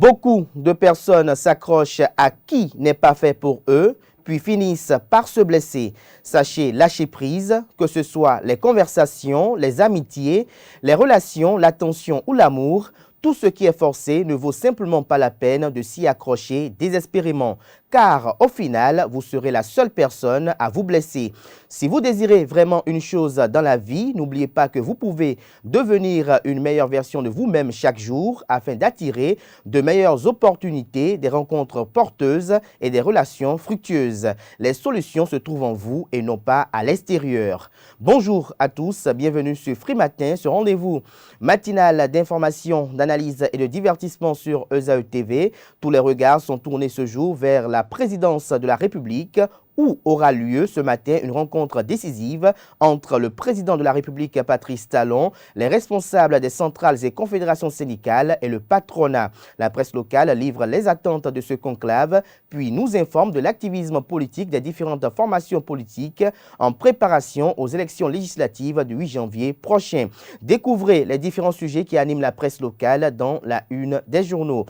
Beaucoup de personnes s'accrochent à qui n'est pas fait pour eux, puis finissent par se blesser. Sachez lâcher prise, que ce soit les conversations, les amitiés, les relations, l'attention ou l'amour. Tout ce qui est forcé ne vaut simplement pas la peine de s'y accrocher désespérément, car au final, vous serez la seule personne à vous blesser. Si vous désirez vraiment une chose dans la vie, n'oubliez pas que vous pouvez devenir une meilleure version de vous-même chaque jour afin d'attirer de meilleures opportunités, des rencontres porteuses et des relations fructueuses. Les solutions se trouvent en vous et non pas à l'extérieur. Bonjour à tous, bienvenue sur Free Matin, ce rendez-vous matinal d'information, d'analyse et de divertissement sur ESAE TV. Tous les regards sont tournés ce jour vers la présidence de la République où aura lieu ce matin une rencontre décisive entre le président de la République Patrice Talon, les responsables des centrales et confédérations syndicales et le patronat. La presse locale livre les attentes de ce conclave, puis nous informe de l'activisme politique des différentes formations politiques en préparation aux élections législatives du 8 janvier prochain. Découvrez les différents sujets qui animent la presse locale dans la une des journaux.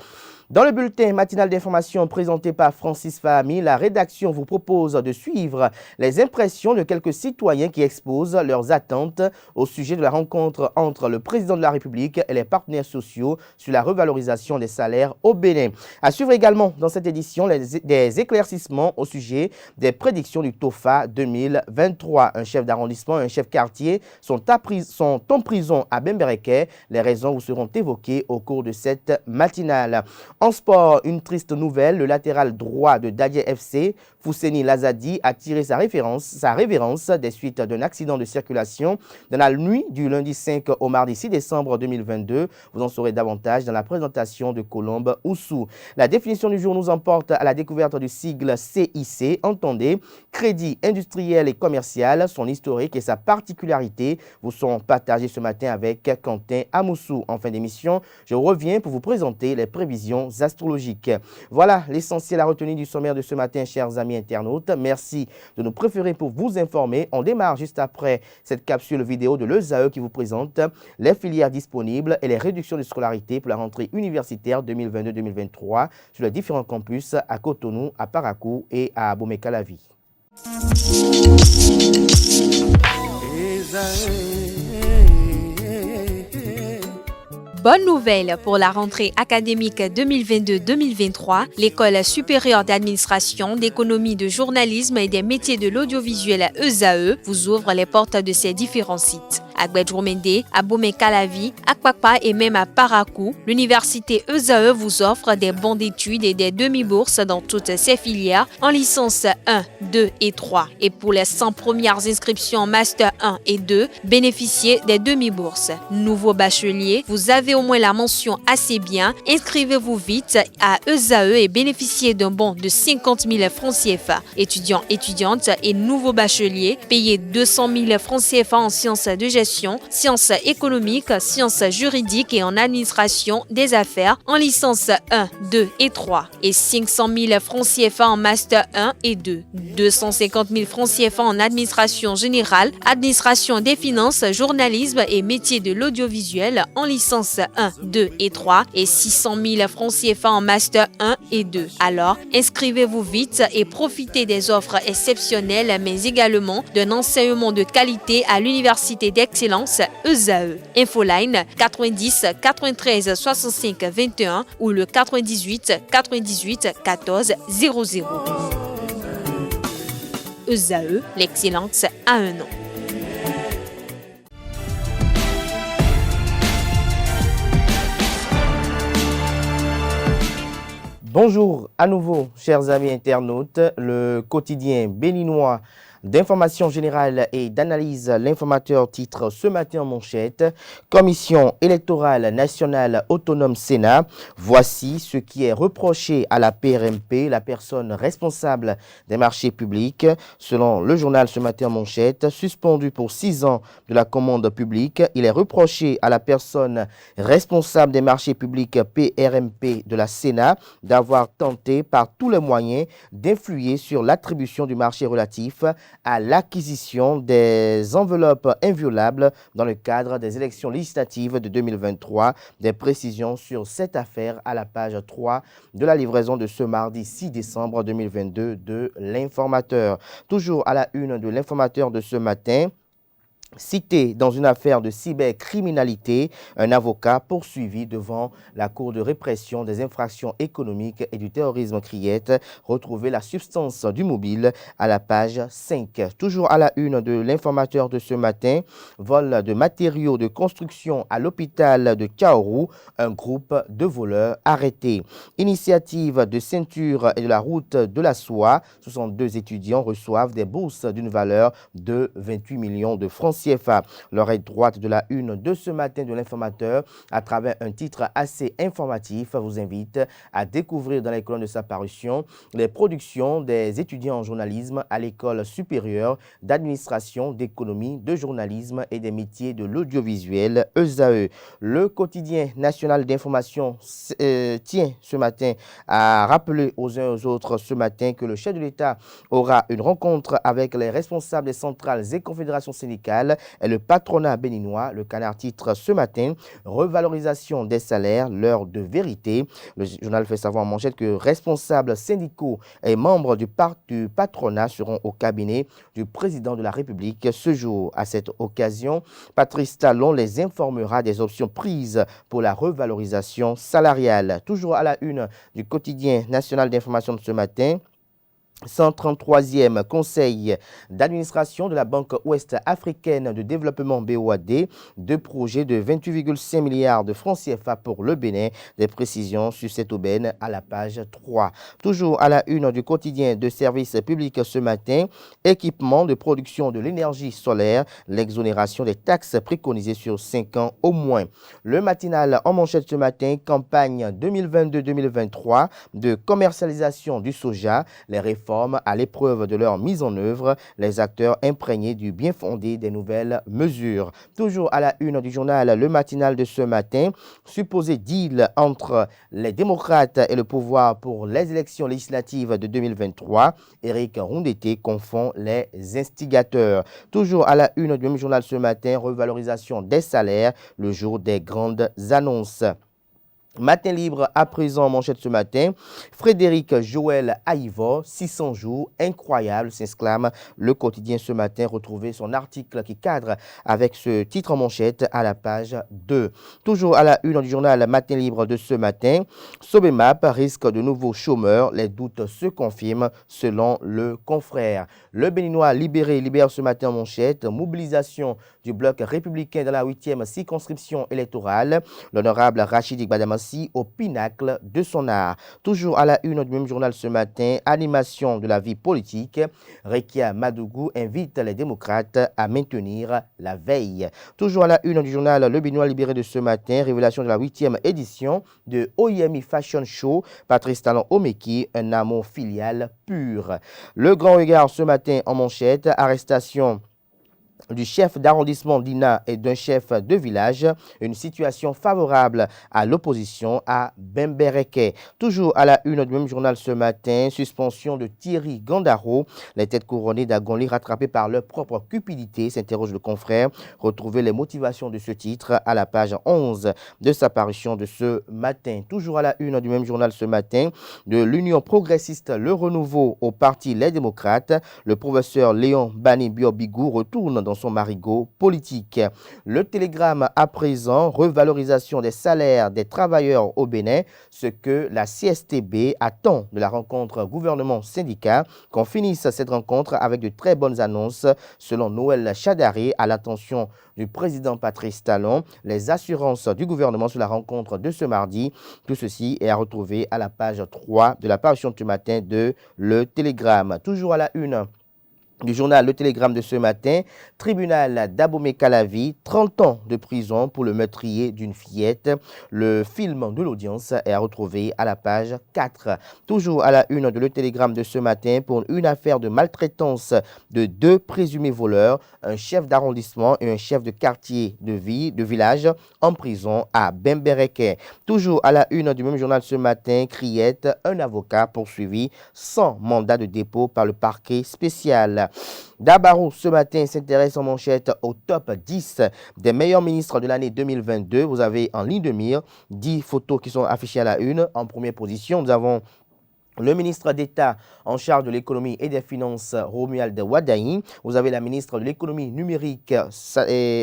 Dans le bulletin matinal d'information présenté par Francis Fahami, la rédaction vous propose de suivre les impressions de quelques citoyens qui exposent leurs attentes au sujet de la rencontre entre le président de la République et les partenaires sociaux sur la revalorisation des salaires au Bénin. À suivre également dans cette édition des éclaircissements au sujet des prédictions du TOFA 2023. Un chef d'arrondissement et un chef quartier sont en prison à Bembereke. Les raisons vous seront évoquées au cours de cette matinale. En sport, une triste nouvelle, le latéral droit de Dadier FC, Fousseni Lazadi, a tiré sa révérence des suites d'un accident de circulation dans la nuit du lundi 5 au mardi 6 décembre 2022. Vous en saurez davantage dans la présentation de Colombe Oussou. La définition du jour nous emporte à la découverte du sigle CIC, entendez, Crédit industriel et commercial, son historique et sa particularité vous sont partagés ce matin avec Quentin Amoussou. En fin d'émission, je reviens pour vous présenter les prévisions astrologiques. Voilà l'essentiel à retenir du sommaire de ce matin, chers amis internautes. Merci de nous préférer pour vous informer. On démarre juste après cette capsule vidéo de l'ESAE qui vous présente les filières disponibles et les réductions de scolarité pour la rentrée universitaire 2022-2023 sur les différents campus à Cotonou, à Parakou et à Abomey-Calavi. Bonne nouvelle pour la rentrée académique 2022-2023. L'École supérieure d'administration, d'économie, de journalisme et des métiers de l'audiovisuel ESAE vous ouvre les portes de ses différents sites. À Gbedjomende, à Abomey-Calavi, à Kpakpa et même à Parakou, l'université ESAE vous offre des bons d'études et des demi-bourses dans toutes ses filières en licence 1, 2 et 3. Et pour les 100 premières inscriptions en master 1 et 2, bénéficiez des demi-bourses. Nouveau bachelier, vous avez au moins la mention assez bien. Inscrivez-vous vite à ESAE et bénéficiez d'un bon de 50 000 francs CFA. Étudiants, étudiantes et nouveaux bacheliers, payez 200 000 francs CFA en sciences de gestion, sciences économiques, sciences juridiques et en administration des affaires en licence 1, 2 et 3 et 500 000 francs CFA en master 1 et 2, 250 000 francs CFA en administration générale, administration des finances, journalisme et métiers de l'audiovisuel en licence 1, 2 et 3 et 600 000 francs CFA en master 1 et 2. Alors, inscrivez-vous vite et profitez des offres exceptionnelles mais également d'un enseignement de qualité à l'université d'excellence ESAE. Infoline 90 93 65 21 ou le 98 98 14 00. ESAE, l'excellence à un nom. Bonjour à nouveau, chers amis internautes. Le quotidien béninois d'information générale et d'analyse, l'informateur titre ce matin en manchette « Commission électorale nationale autonome Sénat, voici ce qui est reproché à la PRMP, la personne responsable des marchés publics. » Selon le journal ce matin en manchette, suspendu pour 6 ans de la commande publique, il est reproché à la personne responsable des marchés publics PRMP de la Sénat d'avoir tenté par tous les moyens d'influer sur l'attribution du marché relatif à l'acquisition des enveloppes inviolables dans le cadre des élections législatives de 2023. Des précisions sur cette affaire à la page 3 de la livraison de ce mardi 6 décembre 2022 de l'Informateur. Toujours à la une de l'Informateur de ce matin. Cité dans une affaire de cybercriminalité, un avocat poursuivi devant la Cour de répression des infractions économiques et du terrorisme Criette, retrouver la substance du mobile à la page 5. Toujours à la une de l'Informateur de ce matin, vol de matériaux de construction à l'hôpital de Kaoru, un groupe de voleurs arrêtés. Initiative de ceinture et de la route de la soie, 62 étudiants reçoivent des bourses d'une valeur de 28 millions de francs CFA. L'oreille droite de la une de ce matin de l'Informateur, à travers un titre assez informatif, vous invite à découvrir dans les colonnes de sa parution les productions des étudiants en journalisme à l'École supérieure d'administration, d'économie, de journalisme et des métiers de l'audiovisuel, ESAE. Le quotidien national d'information tient ce matin à rappeler aux uns et aux autres ce matin que le chef de l'État aura une rencontre avec les responsables des centrales et confédérations syndicales et le patronat béninois. Le Canard titre ce matin « Revalorisation des salaires, l'heure de vérité ». Le journal fait savoir en manchette que responsables syndicaux et membres du patronat seront au cabinet du président de la République ce jour. À cette occasion, Patrice Talon les informera des options prises pour la revalorisation salariale. Toujours à la une du quotidien national d'information de ce matin, 133e conseil d'administration de la Banque ouest africaine de développement BOAD, deux projets de 28,5 milliards de francs CFA pour le Bénin. Des précisions sur cette aubaine à la page 3. Toujours à la une du quotidien de service public ce matin, équipement de production de l'énergie solaire, l'exonération des taxes préconisées sur 5 ans au moins. Le matinal en manchette ce matin, campagne 2022-2023 de commercialisation du soja, les réformes à l'épreuve de leur mise en œuvre, les acteurs imprégnés du bien fondé des nouvelles mesures. Toujours à la une du journal Le Matinal de ce matin, supposé deal entre les démocrates et le pouvoir pour les élections législatives de 2023, Éric Rondeté confond les instigateurs. Toujours à la une du même journal ce matin, revalorisation des salaires, le jour des grandes annonces. Matin libre à présent, manchette ce matin, Frédéric Joël Aïvo, 600 jours, incroyable, s'exclame le quotidien ce matin. Retrouvez son article qui cadre avec ce titre en manchette à la page 2. Toujours à la une du journal Matin libre de ce matin, Sobemap risque de nouveaux chômeurs, les doutes se confirment selon le confrère. Le Béninois libère ce matin en manchette, mobilisation du bloc républicain dans la 8e circonscription électorale, l'honorable Rachid Gbadamassi au pinacle de son art. Toujours à la une du même journal ce matin, animation de la vie politique, Rekia Madougou invite les démocrates à maintenir la veille. Toujours à la une du journal Le Béninois libéré de ce matin, révélation de la 8e édition de OIMI Fashion Show, Patrice Talon Omeki, un amour filial pur. Le grand regard ce matin en manchette, arrestation du chef d'arrondissement d'Ina et d'un chef de village, une situation favorable à l'opposition à Bembereke. Toujours à la une du même journal ce matin, suspension de Thierry Gandaro, les têtes couronnées d'Agonli rattrapées par leur propre cupidité, s'interroge le confrère. Retrouvez les motivations de ce titre à la page 11 de sa parution de ce matin. Toujours à la une du même journal ce matin, de l'Union progressiste Le Renouveau au parti Les Démocrates, le professeur Léon Bani Biobigou retourne dans son marigot politique. Le Télégramme à présent, revalorisation des salaires des travailleurs au Bénin, ce que la CSTB attend de la rencontre gouvernement-syndicat. Qu'on finisse cette rencontre avec de très bonnes annonces selon Noël Chadari à l'attention du président Patrice Talon. Les assurances du gouvernement sur la rencontre de ce mardi. Tout ceci est à retrouver à la page 3 de la parution de ce matin de Le Télégramme. Toujours à la une du journal Le Télégramme de ce matin, tribunal d'Abomey-Calavi, 30 ans de prison pour le meurtrier d'une fillette. Le film de l'audience est à retrouver à la page 4. Toujours à la une de Le Télégramme de ce matin, pour une affaire de maltraitance de deux présumés voleurs, un chef d'arrondissement et un chef de quartier de village en prison à Bembereke. Toujours à la une du même journal ce matin, Criette, un avocat poursuivi sans mandat de dépôt par le parquet spécial. nationale. Dabaro, ce matin, s'intéresse en manchette au top 10 des meilleurs ministres de l'année 2022. Vous avez en ligne de mire 10 photos qui sont affichées à la une. En première position, nous avons le ministre d'État en charge de l'économie et des finances, Romuald Wadaï. Vous avez la ministre de l'économie numérique,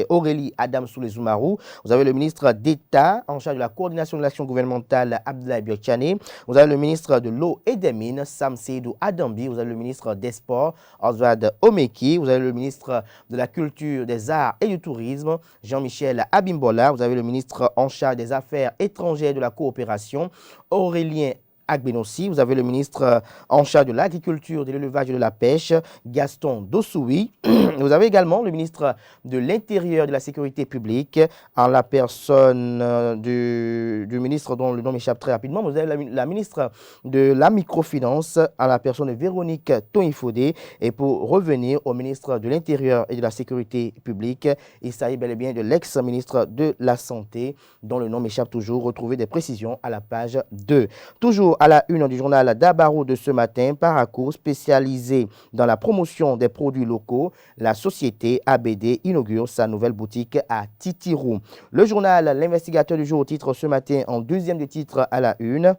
Aurélie Adams-Soulé-Zoumarou. Vous avez le ministre d'État en charge de la coordination de l'action gouvernementale, Abdoulaye Biokchane. Vous avez le ministre de l'eau et des mines, Sam Seydou Adambi. Vous avez le ministre des Sports, Oswald Omeki. Vous avez le ministre de la Culture, des Arts et du Tourisme, Jean-Michel Abimbola. Vous avez le ministre en charge des Affaires étrangères et de la coopération, Aurélien Agbenossi. Vous avez le ministre en charge de l'agriculture, de l'élevage et de la pêche, Gaston Dossoui. Vous avez également le ministre de l'Intérieur et de la Sécurité publique, en la personne du ministre dont le nom m'échappe très rapidement. Vous avez la ministre de la microfinance, en la personne de Véronique Toinfodé. Et pour revenir au ministre de l'Intérieur et de la Sécurité publique, il s'agit bel et bien de l'ex-ministre de la Santé, dont le nom m'échappe toujours. Retrouvez des précisions à la page 2. Toujours à la une du journal Dabaro de ce matin, Paracourt, spécialisé dans la promotion des produits locaux, la société ABD inaugure sa nouvelle boutique à Titirou. Le journal L'Investigateur du jour titre ce matin en deuxième des titres à la une.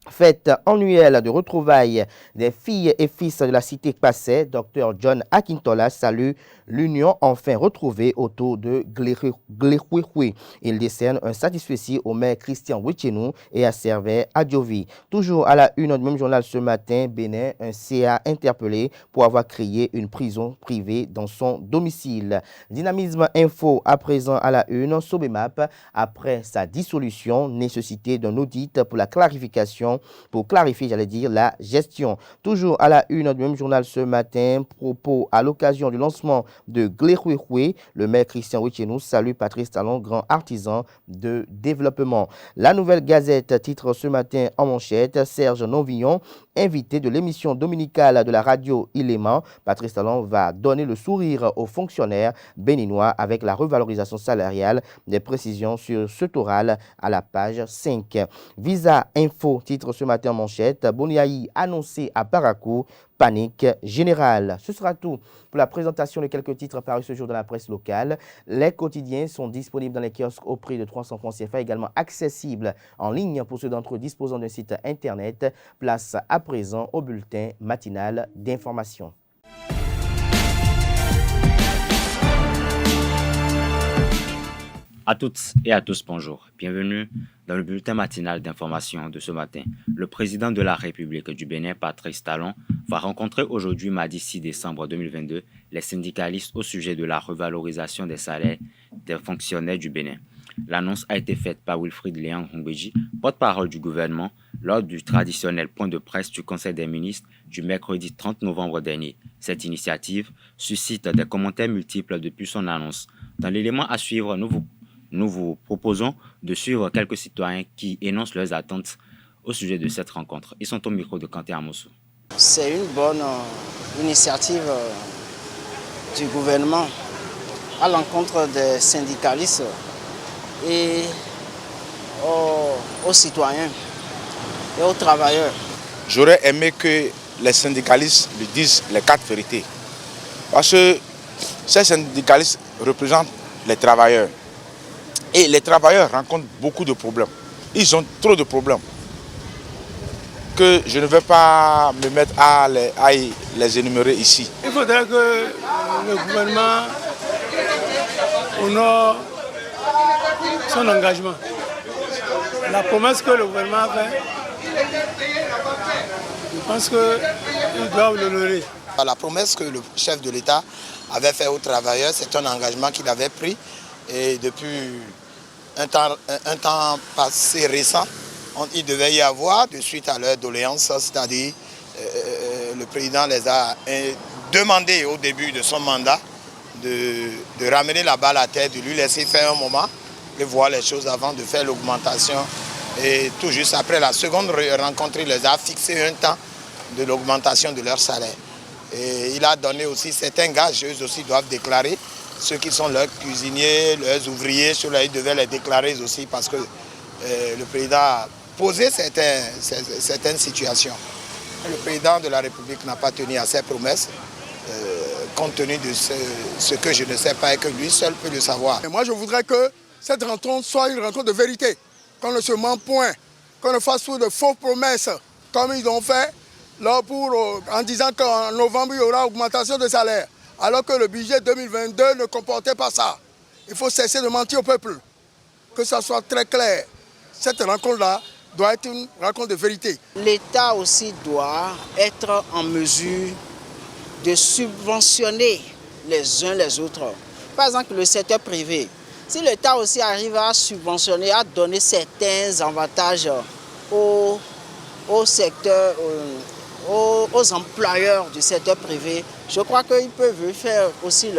Fête annuelle de retrouvailles des filles et fils de la cité Kpassé, Dr John Akintola salue l'union enfin retrouvée autour de Glehouéhoué. Il décerne un satisfecit au maire Christian Wichenou et à Servet Adjovi. Toujours à la une du même journal ce matin, Bénin, un CA interpellé pour avoir créé une prison privée dans son domicile. Dynamisme Info à présent à la une, Sobemap, après sa dissolution, nécessité d'un audit pour la clarification pour clarifier, la gestion. Toujours à la une du même journal ce matin, propos à l'occasion du lancement de Glehouéhoué, le maire Christian Wichenou salue Patrice Talon, grand artisan de développement. La Nouvelle Gazette titre ce matin en manchette, Serge Novillon, invité de l'émission dominicale de la radio Iléman. Patrice Talon va donner le sourire aux fonctionnaires béninois avec la revalorisation salariale. Des précisions sur ce oral à la page 5. Visa Info titre ce matin en manchette, Boniaï annoncé à Paracourt, panique générale. Ce sera tout pour la présentation de quelques titres parus ce jour dans la presse locale. Les quotidiens sont disponibles dans les kiosques au prix de 300 francs CFA, également accessibles en ligne pour ceux d'entre eux disposant d'un site internet. Place à présent au bulletin matinal d'information. À toutes et à tous, bonjour. Bienvenue dans le bulletin matinal d'information de ce matin. Le président de la République du Bénin, Patrice Talon, va rencontrer aujourd'hui, mardi 6 décembre 2022, les syndicalistes au sujet de la revalorisation des salaires des fonctionnaires du Bénin. L'annonce a été faite par Wilfrid Léang Hongbeji, porte-parole du gouvernement, lors du traditionnel point de presse du Conseil des ministres du mercredi 30 novembre dernier. Cette initiative suscite des commentaires multiples depuis son annonce. Dans l'élément à suivre, nous vous proposons de suivre quelques citoyens qui énoncent leurs attentes au sujet de cette rencontre. Ils sont au micro de Kanté Amoussou. C'est une bonne initiative du gouvernement à l'encontre des syndicalistes et aux citoyens et aux travailleurs. J'aurais aimé que les syndicalistes lui disent les 4 vérités. Parce que ces syndicalistes représentent les travailleurs. Et les travailleurs rencontrent beaucoup de problèmes. Ils ont trop de problèmes que je ne vais pas me mettre à les énumérer ici. Il faudrait que le gouvernement honore son engagement. La promesse que le gouvernement a faite, je pense qu'ils doivent l'honorer. La promesse que le chef de l'État avait faite aux travailleurs, c'est un engagement qu'il avait pris. Et depuis un temps passé récent, il devait y avoir, de suite à leur doléance, c'est-à-dire le président les a demandé au début de son mandat de ramener la balle à terre, de lui laisser faire un moment et voir les choses avant de faire l'augmentation. Et tout juste après la seconde rencontre, il les a fixé un temps de l'augmentation de leur salaire. Et il a donné aussi certains gages, eux aussi doivent déclarer. Ceux qui sont leurs cuisiniers, leurs ouvriers, ceux-là, ils devaient les déclarer aussi parce que le président a posé certaines situations. Le président de la République n'a pas tenu à ses promesses compte tenu de ce que je ne sais pas et que lui seul peut le savoir. Et moi, je voudrais que cette rencontre soit une rencontre de vérité, qu'on ne se ment point, qu'on ne fasse de fausses promesses, comme ils ont fait là en disant qu'en novembre, il y aura augmentation de salaire, alors que le budget 2022 ne comportait pas ça. Il faut cesser de mentir au peuple, que ça soit très clair. Cette rencontre-là doit être une rencontre de vérité. L'État aussi doit être en mesure de subventionner les uns les autres. Par exemple, le secteur privé. Si l'État aussi arrive à subventionner, à donner certains avantages aux secteurs, aux employeurs du secteur privé, je crois qu'ils peuvent faire aussi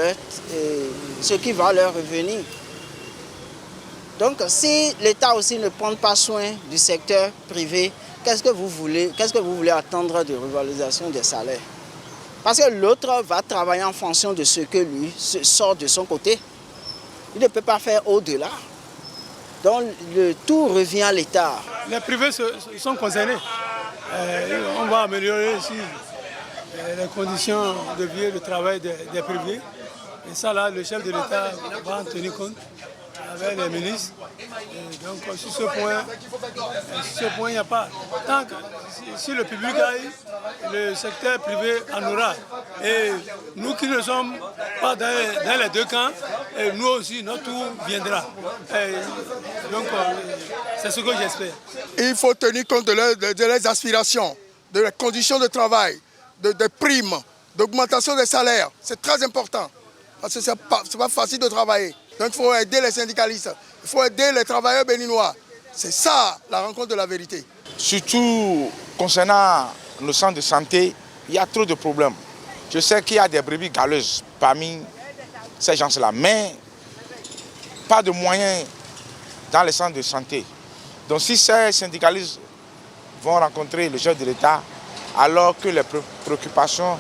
ce qui va leur revenir. Donc si l'État aussi ne prend pas soin du secteur privé, qu'est-ce que vous voulez attendre de revalorisation des salaires? Parce que l'autre va travailler en fonction de ce que lui sort de son côté. Il ne peut pas faire au-delà. Donc le tout revient à l'État. Les privés sont concernés. On va améliorer aussi les conditions de vie et de travail des privés. Et ça, là, le chef de l'État va en tenir compte avec les ministres. Et donc, sur ce point, il n'y a pas. Tant que si le public aille, le secteur privé en aura. Et nous qui ne sommes pas dans les deux camps, et nous aussi, notre tour viendra. Donc, c'est ce que j'espère. Il faut tenir compte de leurs aspirations, de leurs conditions de travail, des primes, d'augmentation des salaires. C'est très important. Parce que ce n'est pas facile de travailler. Donc il faut aider les syndicalistes, il faut aider les travailleurs béninois. C'est ça la rencontre de la vérité. Surtout concernant nos centres de santé, il y a trop de problèmes. Je sais qu'il y a des brebis galeuses parmi ces gens-là, mais pas de moyens dans les centres de santé. Donc si ces syndicalistes vont rencontrer le chef de l'État, alors que les préoccupations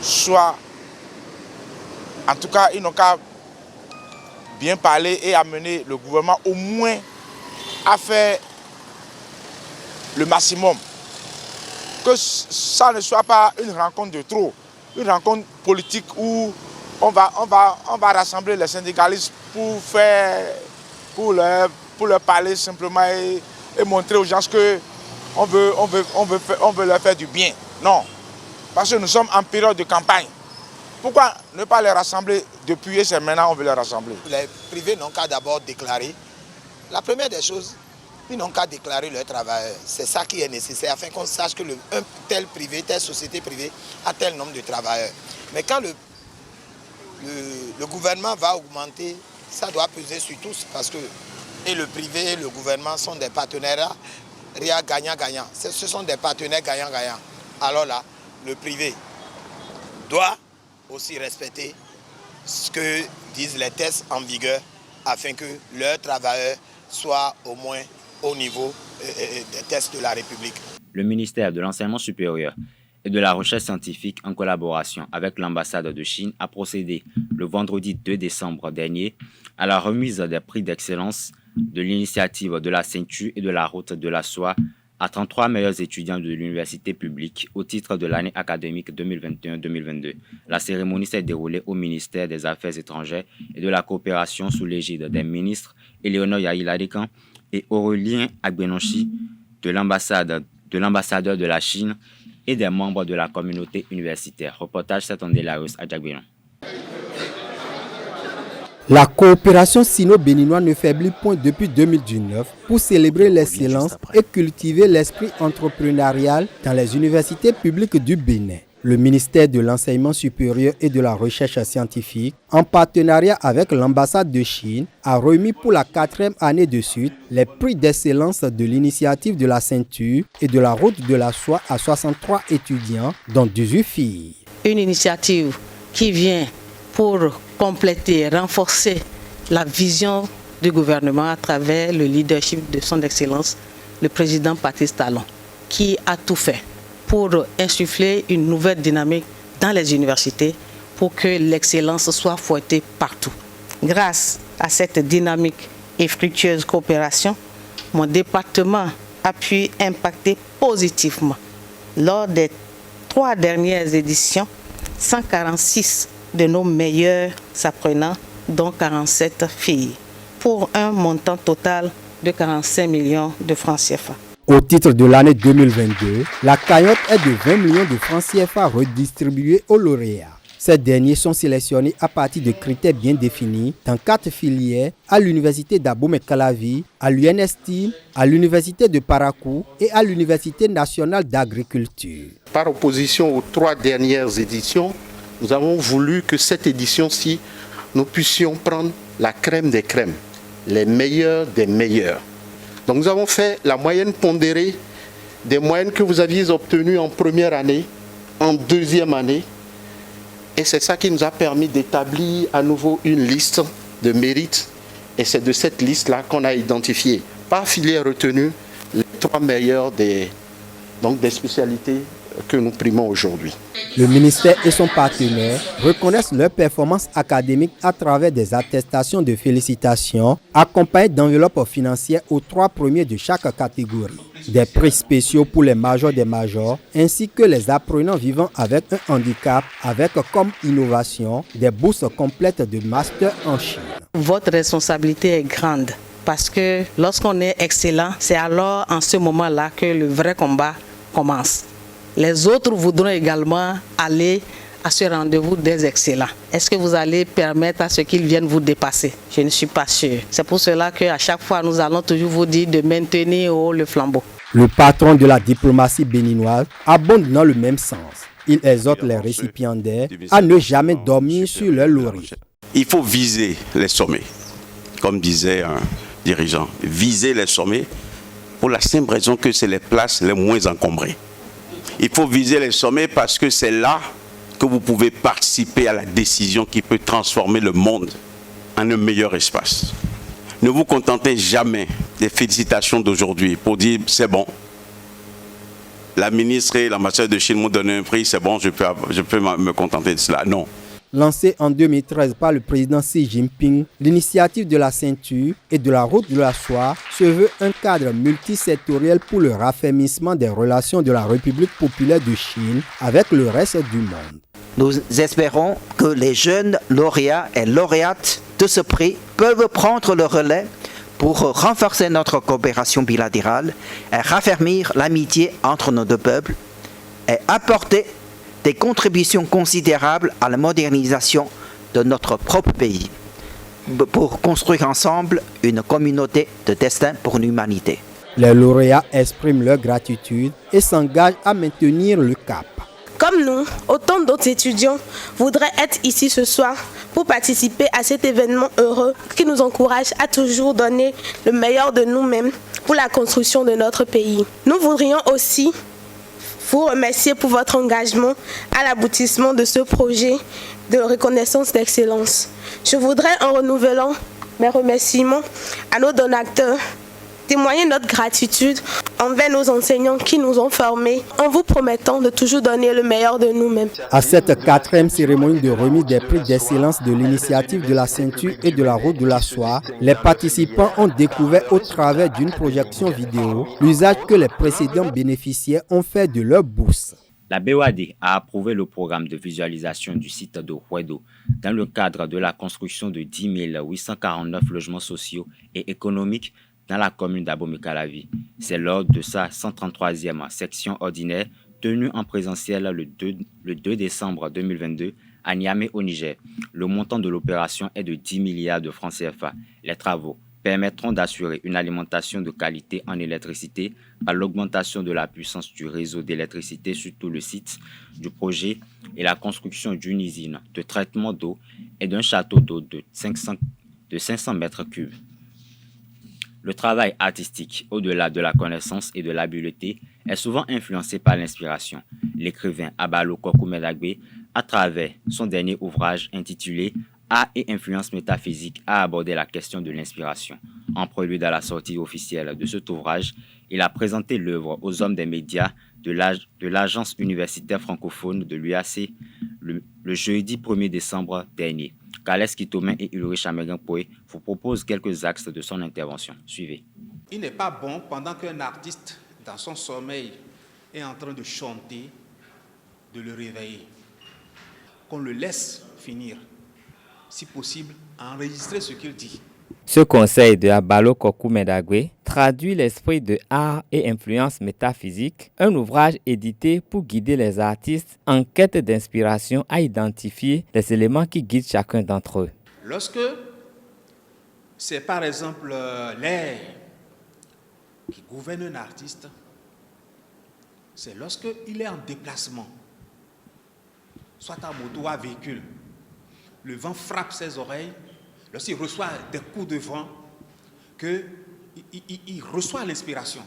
soient... En tout cas, ils n'ont qu'à bien parler et amener le gouvernement au moins à faire le maximum. Que ça ne soit pas une rencontre de trop, une rencontre politique où on va rassembler les syndicalistes pour leur parler simplement et montrer aux gens qu'on veut leur faire du bien. Non, parce que nous sommes en période de campagne. Pourquoi ne pas les rassembler depuis et c'est maintenant on veut les rassembler? Les privés n'ont qu'à d'abord déclarer. La première des choses, ils n'ont qu'à déclarer leurs travailleurs. C'est ça qui est nécessaire afin qu'on sache que un tel privé, telle société privée a tel nombre de travailleurs. Mais quand le gouvernement va augmenter, ça doit peser sur tous parce que et le privé et le gouvernement sont des partenariats gagnant-gagnant. Ce sont des partenaires gagnant-gagnant. Alors là, le privé doit aussi respecter ce que disent les tests en vigueur afin que leurs travailleurs soient au moins au niveau des tests de la République. Le ministère de l'Enseignement supérieur et de la Recherche scientifique, en collaboration avec l'ambassade de Chine, a procédé le vendredi 2 décembre dernier à la remise des prix d'excellence de l'initiative de la ceinture et de la route de la soie à 33 meilleurs étudiants de l'université publique au titre de l'année académique 2021-2022. La cérémonie s'est déroulée au ministère des Affaires étrangères et de la coopération sous l'égide des ministres Éléonore Yaïladékan et Aurélien Agbenonchi de l'ambassadeur de la Chine et des membres de la communauté universitaire. Reportage Satondelaos à Djagbenon. La coopération sino-béninoise ne faiblit point depuis 2019 pour célébrer l'excellence et cultiver l'esprit entrepreneurial dans les universités publiques du Bénin. Le ministère de l'Enseignement supérieur et de la Recherche scientifique, en partenariat avec l'ambassade de Chine, a remis pour la 4e année de suite les prix d'excellence de l'initiative de la ceinture et de la route de la soie à 63 étudiants, dont 18 filles. Une initiative qui vient pour compléter, renforcer la vision du gouvernement à travers le leadership de son Excellence, le président Patrice Talon, qui a tout fait pour insuffler une nouvelle dynamique dans les universités pour que l'excellence soit fouettée partout. Grâce à cette dynamique et fructueuse coopération, mon département a pu impacter positivement. Lors des 3 dernières éditions, 146 de nos meilleurs apprenants, dont 47 filles, pour un montant total de 45 millions de francs CFA. Au titre de l'année 2022, la cagnotte est de 20 millions de francs CFA redistribués aux lauréats. Ces derniers sont sélectionnés à partir de critères bien définis dans 4 filières à l'Université d'Abomey-Calavi, à l'UNST, à l'Université de Parakou et à l'Université nationale d'agriculture. Par opposition aux 3 dernières éditions, nous avons voulu que cette édition-ci, nous puissions prendre la crème des crèmes, les meilleurs des meilleurs. Donc nous avons fait la moyenne pondérée des moyennes que vous aviez obtenues en première année, en deuxième année. Et c'est ça qui nous a permis d'établir à nouveau une liste de mérites. Et c'est de cette liste-là qu'on a identifié, par filière retenue, les 3 meilleurs des spécialités que nous primons aujourd'hui. Le ministère et son partenaire reconnaissent leur performance académique à travers des attestations de félicitations accompagnées d'enveloppes financières aux 3 premiers de chaque catégorie. Des prix spéciaux pour les majors des majors ainsi que les apprenants vivant avec un handicap avec comme innovation des bourses complètes de master en Chine. Votre responsabilité est grande parce que lorsqu'on est excellent, c'est alors en ce moment-là que le vrai combat commence. Les autres voudront également aller à ce rendez-vous des excellents. Est-ce que vous allez permettre à ceux qu'ils viennent vous dépasser? Je ne suis pas sûr. C'est pour cela qu'à chaque fois, nous allons toujours vous dire de maintenir haut le flambeau. Le patron de la diplomatie béninoise abonde dans le même sens. Il exhorte les récipiendaires à ne jamais dormir sur leur laurier. Il faut viser les sommets, comme disait un dirigeant. Viser les sommets pour la simple raison que c'est les places les moins encombrées. Il faut viser les sommets parce que c'est là que vous pouvez participer à la décision qui peut transformer le monde en un meilleur espace. Ne vous contentez jamais des félicitations d'aujourd'hui pour dire c'est bon. La ministre et l'ambassadeur de Chine m'ont donné un prix, c'est bon, je peux me contenter de cela. Non. Lancée en 2013 par le président Xi Jinping, l'initiative de la ceinture et de la route de la soie se veut un cadre multisectoriel pour le raffermissement des relations de la République populaire de Chine avec le reste du monde. Nous espérons que les jeunes lauréats et lauréates de ce prix peuvent prendre le relais pour renforcer notre coopération bilatérale et raffermir l'amitié entre nos 2 peuples et apporter des contributions considérables à la modernisation de notre propre pays pour construire ensemble une communauté de destin pour l'humanité. Les lauréats expriment leur gratitude et s'engagent à maintenir le cap. Comme nous, autant d'autres étudiants voudraient être ici ce soir pour participer à cet événement heureux qui nous encourage à toujours donner le meilleur de nous-mêmes pour la construction de notre pays. Nous voudrions aussi vous remercier pour votre engagement à l'aboutissement de ce projet de reconnaissance d'excellence. Je voudrais, en renouvelant mes remerciements à nos donateurs, témoigner notre gratitude envers nos enseignants qui nous ont formés en vous promettant de toujours donner le meilleur de nous-mêmes. À cette 4e cérémonie de remise des prix d'excellence de l'initiative de la ceinture et de la route de la soie, les participants ont découvert au travers d'une projection vidéo l'usage que les précédents bénéficiaires ont fait de leur bourse. La BOAD a approuvé le programme de visualisation du site de Huedo dans le cadre de la construction de 10 849 logements sociaux et économiques dans la commune d'Abomey-Calavi. C'est lors de sa 133e section ordinaire tenue en présentiel le 2 décembre 2022 à Niamey au Niger. Le montant de l'opération est de 10 milliards de francs CFA. Les travaux permettront d'assurer une alimentation de qualité en électricité par l'augmentation de la puissance du réseau d'électricité sur tout le site du projet et la construction d'une usine de traitement d'eau et d'un château d'eau de 500 mètres cubes. Le travail artistique, au-delà de la connaissance et de l'habileté, est souvent influencé par l'inspiration. L'écrivain Abalo Kokou-Medagbe, à travers son dernier ouvrage intitulé « Art et influence métaphysique », a abordé la question de l'inspiration. En prélude à la sortie officielle de cet ouvrage, il a présenté l'œuvre aux hommes des médias de l'Agence universitaire francophone de l'UAC le jeudi 1er décembre dernier. Kales Kitomen et Ulrich Amegang-Poé vous proposent quelques axes de son intervention. Suivez. Il n'est pas bon, pendant qu'un artiste, dans son sommeil, est en train de chanter, de le réveiller. qu'on le laisse finir. Si possible, enregistrer ce qu'il dit. Ce conseil de Abalo Kokou Medagwe traduit l'esprit de Art et influence métaphysique, un ouvrage édité pour guider les artistes en quête d'inspiration à identifier les éléments qui guident chacun d'entre eux. Lorsque c'est par exemple l'air qui gouverne un artiste, c'est lorsqu'il est en déplacement, soit en moto ou en véhicule, le vent frappe ses oreilles, lorsqu'il reçoit des coups de vent, qu'il reçoit l'inspiration.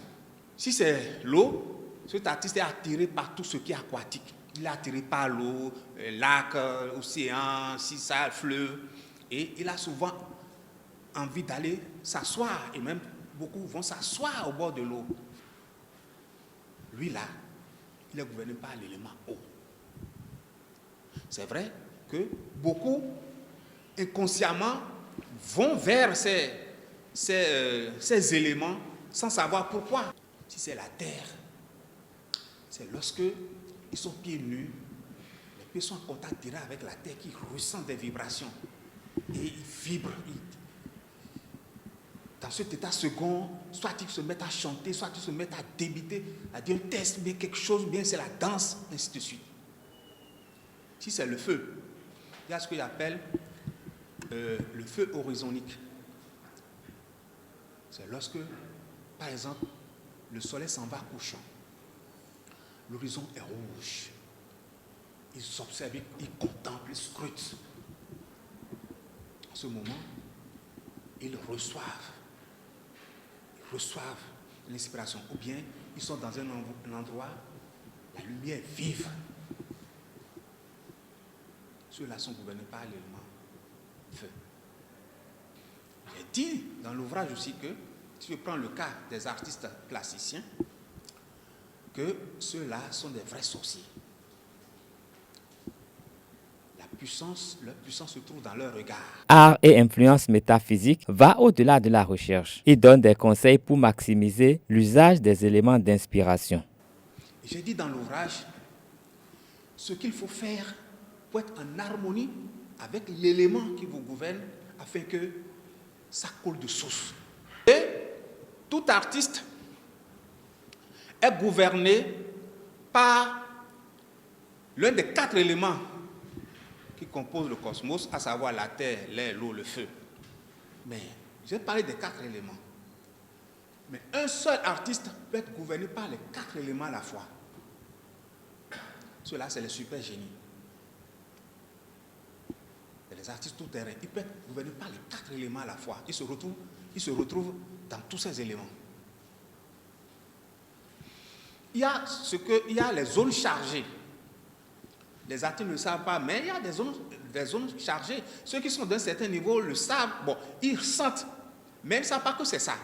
Si c'est l'eau, cet artiste est attiré par tout ce qui est aquatique. Il est attiré par l'eau, lac, océan, si ça, fleuve, et il a souvent envie d'aller s'asseoir, et même beaucoup vont s'asseoir au bord de l'eau. Lui là, il est gouverné par l'élément eau. C'est vrai que beaucoup, inconsciemment, vont vers ces éléments sans savoir pourquoi. Si c'est la terre, c'est lorsque ils sont pieds nus, les pieds sont en contact direct avec la terre, qui ressentent des vibrations et ils vibrent. Dans cet état second, soit ils se mettent à chanter, soit ils se mettent à débiter, à dire un texte, bien quelque chose, bien c'est la danse, ainsi de suite. Si c'est le feu, il y a ce qu'il appelle le feu horizonique. C'est lorsque, par exemple, le soleil s'en va couchant, l'horizon est rouge, ils s'observent, ils contemplent, ils scrutent. En ce moment, ils reçoivent l'inspiration, ou bien ils sont dans un endroit, la lumière vive. Ceux-là sont gouvernés par l'élément feu. J'ai dit dans l'ouvrage aussi que, si je prends le cas des artistes plasticiens, que ceux-là sont des vrais sorciers. Leur puissance se trouve dans leur regard. Art et influence métaphysique va au-delà de la recherche. Il donne des conseils pour maximiser l'usage des éléments d'inspiration. J'ai dit dans l'ouvrage ce qu'il faut faire pour être en harmonie avec l'élément qui vous gouverne afin que ça coule de source. Et tout artiste est gouverné par l'un des 4 éléments qui composent le cosmos, à savoir la terre, l'air, l'eau, le feu. Mais j'ai parlé des 4 éléments. Mais un seul artiste peut être gouverné par les 4 éléments à la fois. Ceux-là, c'est les super génies. Les artistes tout-terrain, ils peuvent être gouvernés par les 4 éléments à la fois. Ils se retrouvent dans tous ces éléments. Il y a les zones chargées. Les artistes ne le savent pas, mais il y a des zones chargées. Ceux qui sont d'un certain niveau le savent. Bon, ils sentent, mais ils ne savent pas que c'est ça.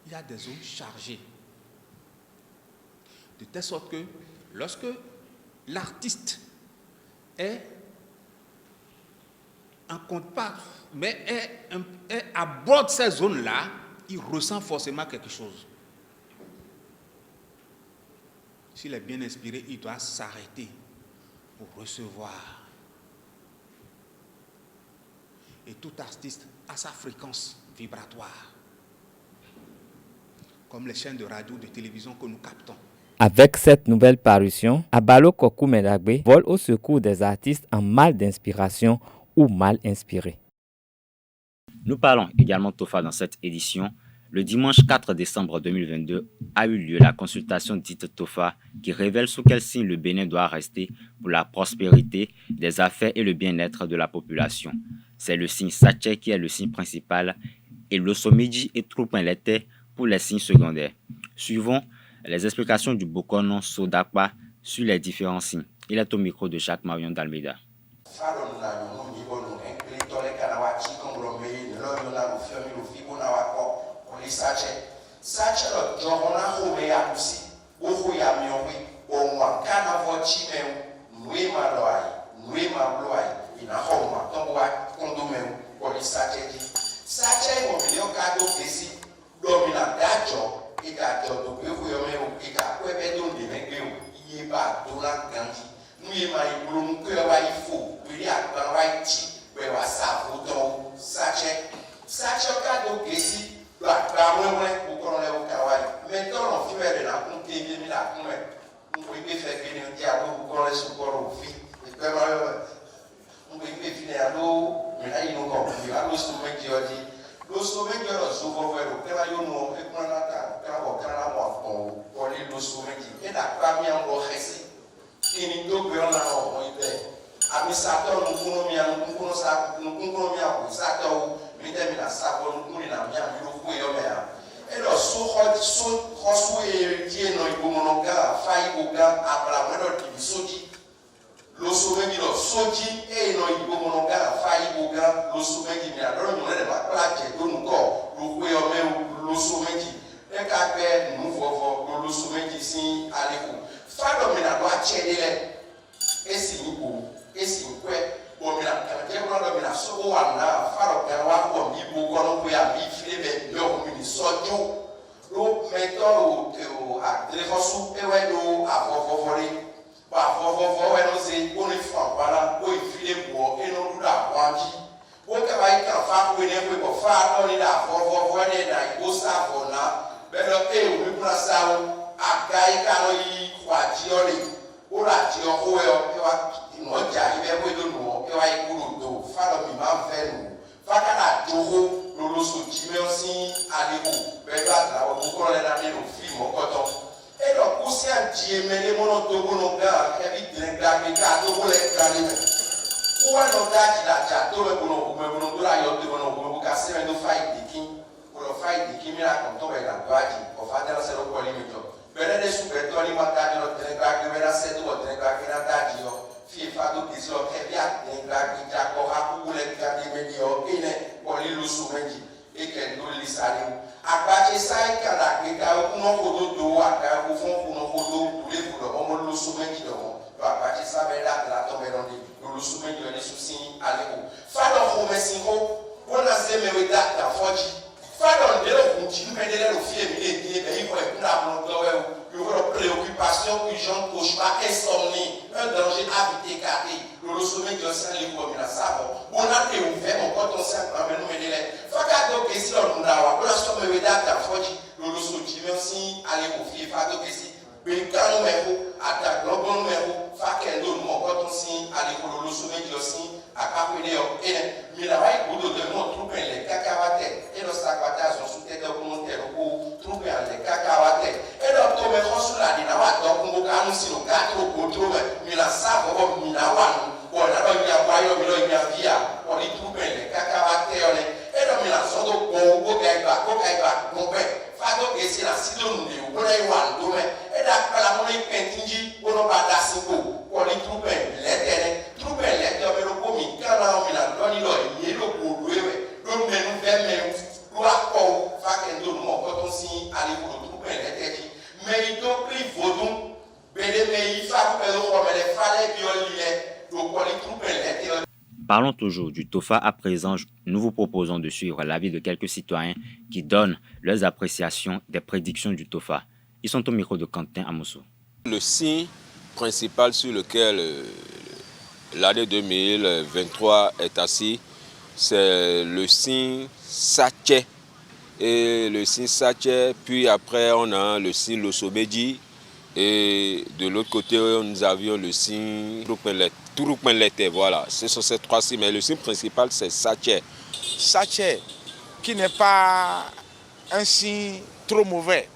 Il y a des zones chargées. De telle sorte que lorsque l'artiste en contact, mais aborde ces zones-là, il ressent forcément quelque chose. S'il est bien inspiré, il doit s'arrêter pour recevoir. Et tout artiste a sa fréquence vibratoire, comme les chaînes de radio, de télévision que nous captons. Avec cette nouvelle parution, Abalo Kokou Medagwe vole au secours des artistes en mal d'inspiration ou mal inspirés. Nous parlons également Tofa dans cette édition. Le dimanche 4 décembre 2022 a eu lieu la consultation dite Tofa qui révèle sous quel signe le Bénin doit rester pour la prospérité, des affaires et le bien-être de la population. C'est le signe Satché qui est le signe principal et le Somidji et Troupinlete pour les signes secondaires. Suivons les explications du Bokonon Sodakwa sur les différents signes. Il est au micro de Jacques Marion d'Almeida. Ika jodo pe fu yo me o ika kwe be do de me gbe o iye ba do la gan administrateur nous konomia nous kono sa nous konomia ko sa to mi de mi na sa ko nous koni na mi a mi ko yo me a e do so ho e die no ibo monoga fa ibo ga abra mo do ti soji lo so me mi do soji e no ibo monoga fa ibo ga lo so me mi a do no le ba kla je do nu ko lo ko yo me lo so me ji e ka pe nu fofo lo so me ji sin aleko fa do mi na do a che de le esi ibo esi kwe o mi na ka je ko do mi na so wa na fa do pe wa ko mi bo ko no ko ya mi fi be yo mi ni sojo lo meto o a telefosu e we do afofofore ba afofofo we no se o ni fa para o ifile bo e no du da kwanji o ka ba ika fa ko ni e ko fa no ni da afofofo ni da ibo sa fo na be lo e o mi pra sa o akai ka no yi kwaji ori o ra ji o ko e wa no ja ibe ko do no e wa ikuru do fa lo mi ma fe no fa ka da joho loloso jimeosin aleko bẹ̀rẹ̀ àtàwọn gbogbo ọ̀rẹ́ náà nínú fíìmù ọkọ̀tọ̀ ẹ̀dọ̀ kú sí àjíẹ̀mẹ́lẹ́ mọ́nà tó gbóná gan kẹ́bí dìrẹ́gbàgbé ká tó gbólẹ̀ gbàgbé mẹ́ kó wà lọ dá jìdàjà tó mẹ́gbóná ògbóná tó láyọ̀ tó gbóná ògbóná ká sẹ́rẹ̀ tó fà ìdíkí kúrò fà ìdíkí mìíràn kan tó bẹ̀rẹ̀ àgbà jì ọ̀fà dẹ́rẹ́sẹ̀ ló kọ́lé mi jọ bẹ̀rẹ̀ dẹ́ sùn bẹ̀rẹ̀ tọ́ni má dájú lọ dìrẹ́gbàgbé mẹ́ra sẹ́ tó wọ̀ dìrẹ́gbàgbé náà dájú lọ fífa tó kì í sọ kẹ́bí àdìrẹ́gbàgbé jakọ̀ akúgbólẹ̀ gbàgbé mẹ́ni ọ̀ kéne kọ́lé lóṣù méjì eke ndo lisali agbache sai kada keka kuno kodo do aka ko fon kuno kodo tule kuno omo lo sumenji do do agbache sa be la to be ronde lo sumenji do susi aleko fado ho mesin ho wona se me we da foji fado ndelo kunji mbedele lo fie mi le die be ifo e kuna mo do we yo préoccupation urgente cauchemar insomnie un danger habité carré lo sumenji do sa le ko mi na sabo ona te o fe mo ko to sa pa me no medele faka do kesi lo nda wa ko so me we da foji lo so ji me si ale ko fi fa do kesi be kanu me ko ata global me ko fa ke ndo mo ko to si ale ko lo so me jo si aka ko ne yo ene mi la wai ko do de mo trupe le kakawate e lo sa kwata so su te do ko mo te ko trupe ale kakawate e do to me ko su la di na wa do ko ka nu si lo ka to ko trupe mi la sa ko mi na wa o na do ya wa yo mi lo ya via o ni trupe le kakawate o ne edo mi la sodo ko ga mo be fa do ke si la sido nde o na i wan do me eda kala mo ni pentinji o no ba da siko ko ni trupe le o me lo ko mi kana o mi la do ni lo ye lo ko do ewe do me nu be me lo akọ fa ke ndo mo ko to si ali ko trupe le teji me do pri vodun bele me i fa ko lo ko me le fa le bi o li le do ko ni trupe le te. Parlons toujours du TOFA à présent. Nous vous proposons de suivre l'avis de quelques citoyens qui donnent leurs appréciations des prédictions du TOFA. Ils sont au micro de Quentin Amosso. Le signe principal sur lequel l'année 2023 est assis, c'est le signe Satché. Et le signe Satché, puis après on a le signe Losomeji. Et de l'autre côté, nous avions le signe Turukmenlete. Voilà, ce sont ces trois signes. Mais le signe principal, c'est Satché. Satché, qui n'est pas un signe trop mauvais.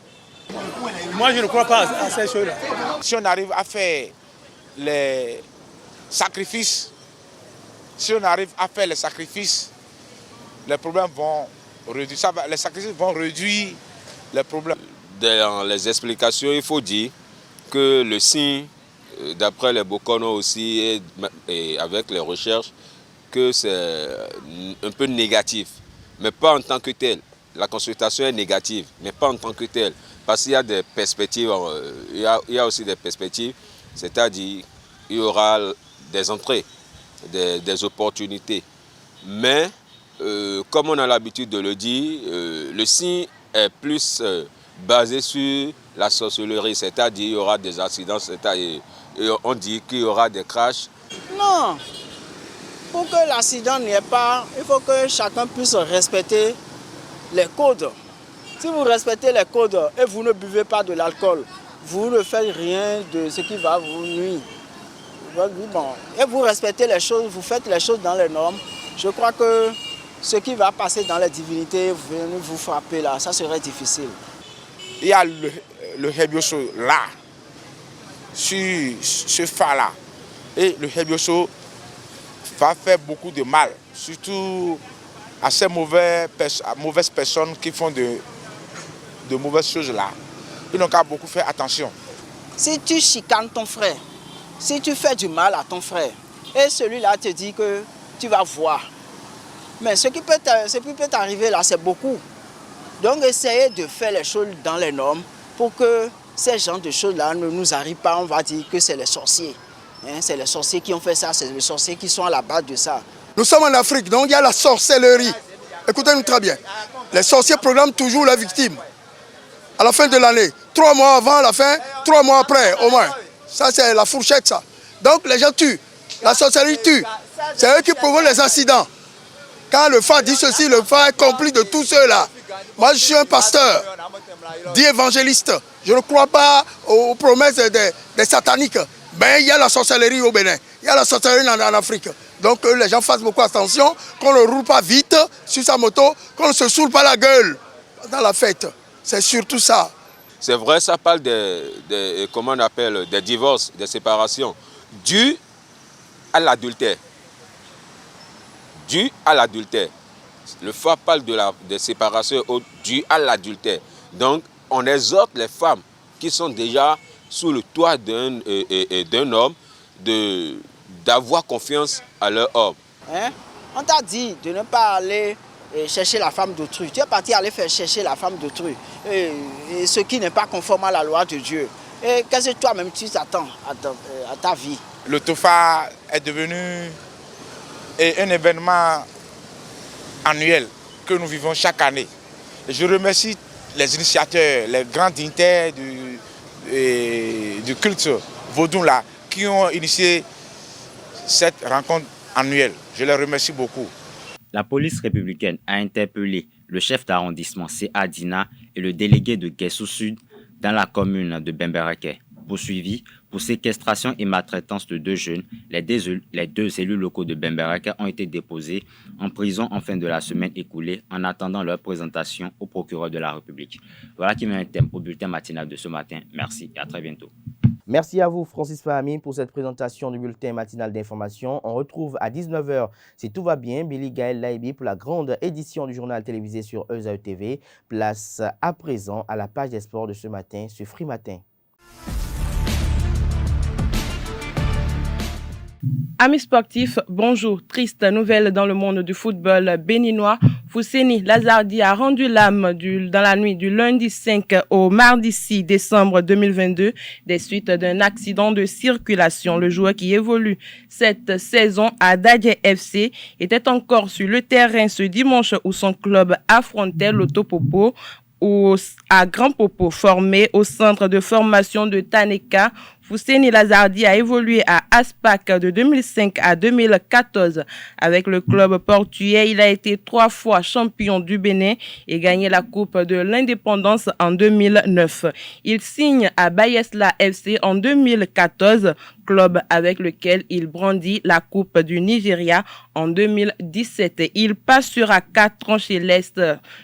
Moi, je ne crois pas à ces choses-là. Si on arrive à faire les sacrifices, les problèmes vont réduire. Les sacrifices vont réduire les problèmes. Dans les explications, il faut dire que le signe, d'après les Bokono aussi et avec les recherches, que c'est un peu négatif, mais pas en tant que tel. La consultation est négative, mais pas en tant que tel. Parce qu'il y a des perspectives, il y a aussi des perspectives, c'est-à-dire il y aura des entrées, des opportunités. Mais, comme on a l'habitude de le dire, le signe est plus basé sur la sorcellerie, c'est-à-dire il y aura des accidents, c'est-à-dire on dit qu'il y aura des crashs. Non, pour que l'accident n'y ait pas, il faut que chacun puisse respecter les codes. Si vous respectez les codes et vous ne buvez pas de l'alcool, vous ne faites rien de ce qui va vous nuire. Bon, et vous respectez les choses, vous faites les choses dans les normes, je crois que ce qui va passer dans les divinités, venir vous frapper là, ça serait difficile. Il y a le Hebioso là, sur ce phare là. Et le Hebioso va faire beaucoup de mal, surtout à ces mauvaises personnes qui font de mauvaises choses là. Ils n'ont qu'à beaucoup faire attention. Si tu chicanes ton frère, si tu fais du mal à ton frère, et celui-là te dit que tu vas voir. Mais ce qui peut t'arriver là, c'est beaucoup. Donc essayez de faire les choses dans les normes pour que ces genres de choses-là ne nous arrivent pas. On va dire que c'est les sorciers. C'est les sorciers qui ont fait ça, c'est les sorciers qui sont à la base de ça. Nous sommes en Afrique, donc il y a la sorcellerie. Écoutez-nous très bien. Les sorciers programment toujours les victimes. À la fin de l'année, 3 mois avant la fin, 3 mois après, au moins. Ça, c'est la fourchette, ça. Donc les gens tuent. La sorcellerie tue. C'est eux qui provoquent les accidents. Quand le phare dit ceci, le phare est complice de tous ceux-là. Moi, je suis un pasteur, dit évangéliste. Je ne crois pas aux promesses des sataniques. Ben, il y a la sorcellerie au Bénin. Il y a la sorcellerie en Afrique. Donc, que les gens fassent beaucoup attention, qu'on ne roule pas vite sur sa moto, qu'on ne se saoule pas la gueule dans la fête. C'est surtout ça. C'est vrai, ça parle comment on appelle, des divorces, des séparations, dû à l'adultère. Dû à l'adultère. Le phare parle des séparations dues à l'adultère. Donc, on exhorte les femmes qui sont déjà sous le toit d'un homme d'avoir confiance à leur homme. On t'a dit de ne pas aller chercher la femme d'autrui. Tu es parti aller faire chercher la femme d'autrui. Et ce qui n'est pas conforme à la loi de Dieu. Et qu'est-ce que toi-même tu t'attends à ta vie? Le TOFA est devenu un événement annuel que nous vivons chaque année. Et je remercie les initiateurs, les grands dignitaires du culte vaudou là, qui ont initié cette rencontre annuelle. Je les remercie beaucoup. La police républicaine a interpellé le chef d'arrondissement Adina et le délégué de Guessou Sud dans la commune de Bembereke. Poursuivis pour séquestration et maltraitance de 2 jeunes, les 2 élus locaux de Bembereke ont été déposés en prison en fin de la semaine écoulée en attendant leur présentation au procureur de la République. Voilà qui met un thème au bulletin matinal de ce matin. Merci et à très bientôt. Merci à vous, Francis Fahami, pour cette présentation du bulletin matinal d'information. On retrouve à 19h, si tout va bien, Billy Gaël Laibi pour la grande édition du journal télévisé sur EZAE TV. Place à présent à la page des sports de ce matin sur Free Matin. Amis sportifs, bonjour. Triste nouvelle dans le monde du football béninois. Fousseni Lazardi a rendu l'âme dans la nuit du lundi 5 au mardi 6 décembre 2022 des suites d'un accident de circulation. Le joueur qui évolue cette saison à Dadje FC était encore sur le terrain ce dimanche où son club affrontait l'Autopopo à Grand Popo, formé au centre de formation de Taneka. Fousseni Lazardi a évolué à Aspac de 2005 à 2014 avec le club portugais. Il a été 3 fois champion du Bénin et gagné la Coupe de l'Indépendance en 2009. Il signe à Bayesla FC en 2014, club avec lequel il brandit la Coupe du Nigeria en 2017. Il passera 4 ans chez l'Est,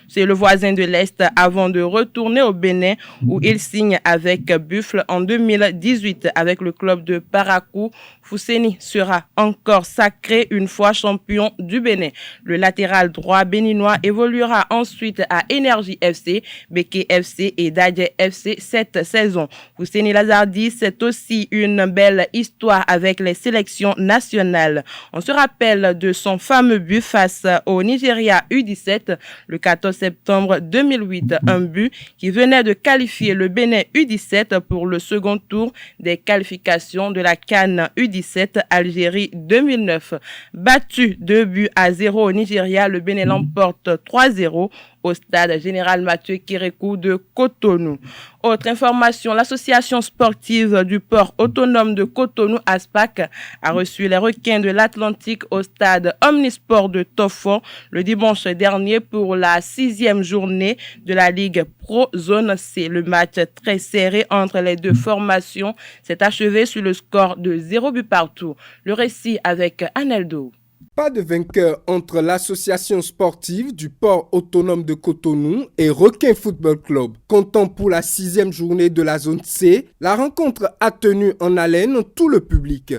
c'est le voisin de l'Est, avant de retourner au Bénin où il signe avec Buffle en 2018. Avec le club de Parakou, Fousseni sera encore sacré une fois champion du Bénin. Le latéral droit béninois évoluera ensuite à Énergie FC, Beke FC et Dadje FC cette saison. Fousseni Lazardi, c'est aussi une belle histoire avec les sélections nationales. On se rappelle de son fameux but face au Nigeria U17 le 14 septembre 2008. Un but qui venait de qualifier le Bénin U17 pour le second tour des qualifications de la CAN U17 Algérie 2009. Battu 2-0 au Nigeria, le Bénin l'emporte 3-0 au stade Général Mathieu Kérékou de Cotonou. Autre information, l'association sportive du port autonome de Cotonou, ASPAC, a reçu les requins de l'Atlantique au stade Omnisport de Tofo le dimanche dernier pour la 6e journée de la Ligue Pro Zone C. Le match très serré entre les deux formations s'est achevé sur le score de 0 but partout. Le récit avec Aneldo. Pas de vainqueur entre l'association sportive du port autonome de Cotonou et Requin Football Club. Comptant pour la 6e journée de la zone C, la rencontre a tenu en haleine tout le public.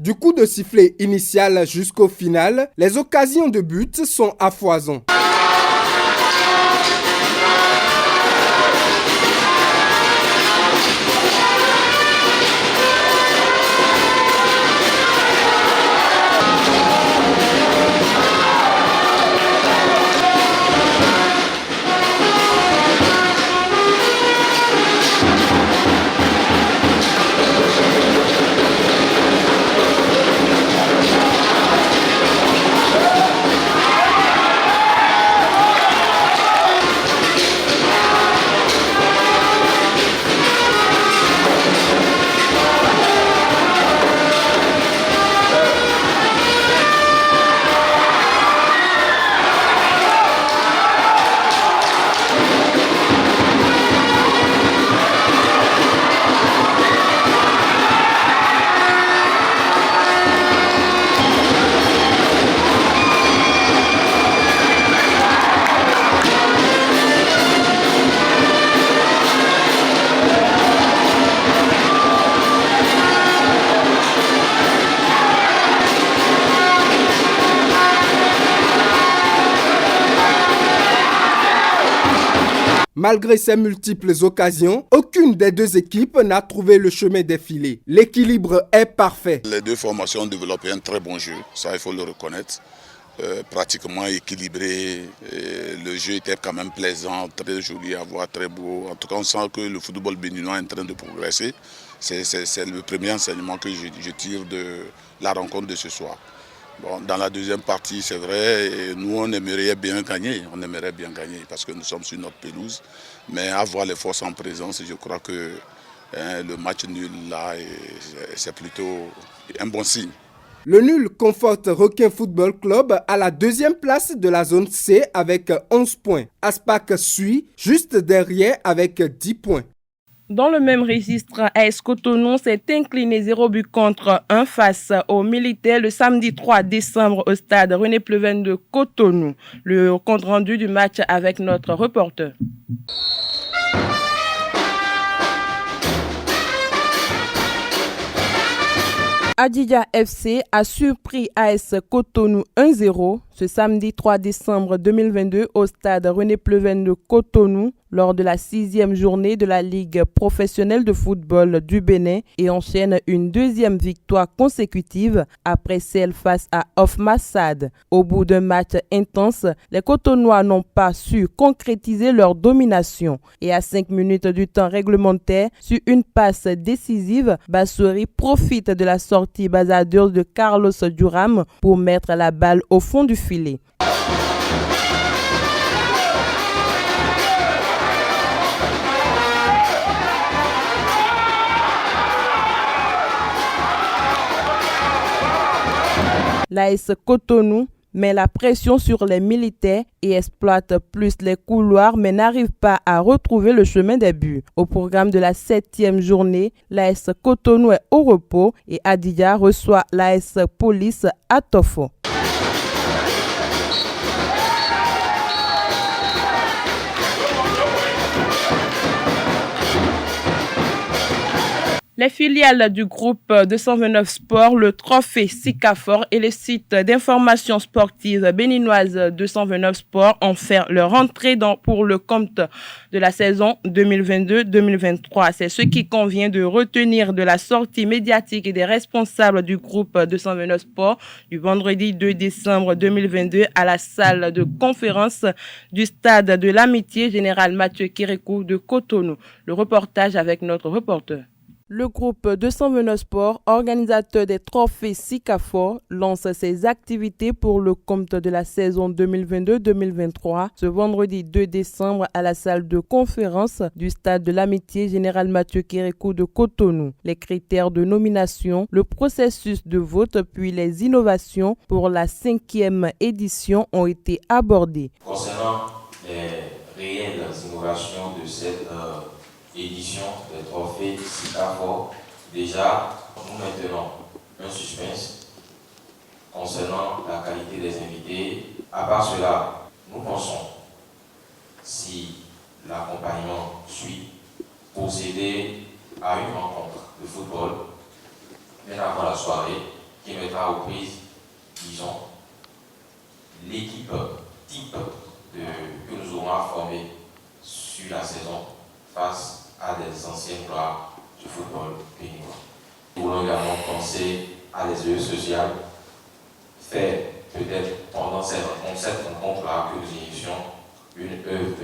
Du coup de sifflet initial jusqu'au final, les occasions de but sont à foison. Malgré ces multiples occasions, aucune des deux équipes n'a trouvé le chemin des filets. L'équilibre est parfait. Les deux formations ont développé un très bon jeu, ça il faut le reconnaître. Pratiquement équilibré, le jeu était quand même plaisant, très joli à voir, très beau. En tout cas, on sent que le football béninois est en train de progresser. C'est le premier enseignement que je tire de la rencontre de ce soir. Bon, dans la deuxième partie, c'est vrai, nous on aimerait bien gagner, parce que nous sommes sur notre pelouse. Mais avoir les forces en présence, je crois que le match nul là, c'est plutôt un bon signe. Le nul conforte Requin Football Club à la deuxième place de la zone C avec 11 points. Aspac suit juste derrière avec 10 points. Dans le même registre, AS Cotonou s'est incliné 0 but contre 1 face aux Militaires le samedi 3 décembre au stade René Pleven de Cotonou. Le compte rendu du match avec notre reporter. Adidja FC a surpris AS Cotonou 1-0 ce samedi 3 décembre 2022 au stade René Pleven de Cotonou lors de la 6e journée de la Ligue professionnelle de football du Bénin et enchaîne une deuxième victoire consécutive après celle face à Off Massad. Au bout d'un match intense, les Cotonois n'ont pas su concrétiser leur domination et à 5 minutes du temps réglementaire, sur une passe décisive, Bassori profite de la sortie basadeuse de Carlos Duram pour mettre la balle au fond du filet. L'AS Cotonou met la pression sur les Militaires et exploite plus les couloirs mais n'arrive pas à retrouver le chemin des buts. Au programme de la 7e journée, l'AS Cotonou est au repos et Adidja reçoit l'AS Police à Tofo. Les filiales du groupe 229 Sport, le trophée Sikafor et le site d'information sportive béninoise 229 Sport ont fait leur entrée pour le compte de la saison 2022-2023. C'est ce qui convient de retenir de la sortie médiatique et des responsables du groupe 229 Sport du vendredi 2 décembre 2022 à la salle de conférence du stade de l'Amitié Général Mathieu Kérékou de Cotonou. Le reportage avec notre reporter. Le groupe 229 Sport, organisateur des trophées Sikafor, lance ses activités pour le compte de la saison 2022-2023 ce vendredi 2 décembre à la salle de conférence du stade de l'Amitié Général Mathieu Kérékou de Cotonou. Les critères de nomination, le processus de vote puis les innovations pour la 5e édition ont été abordés. Concernant les réelles innovations de cette édition des trophées Sikafor, déjà nous maintenons un suspense concernant la qualité des invités. À part cela, nous pensons, si l'accompagnement suit, procéder à une rencontre de football bien avant la soirée qui mettra aux prises, disons, l'équipe type que nous aurons à former sur la saison face à des anciennes gloires du football béninois. Nous voulons également penser à des œuvres sociales, faire peut-être pendant cette rencontre-là que nous initions une œuvre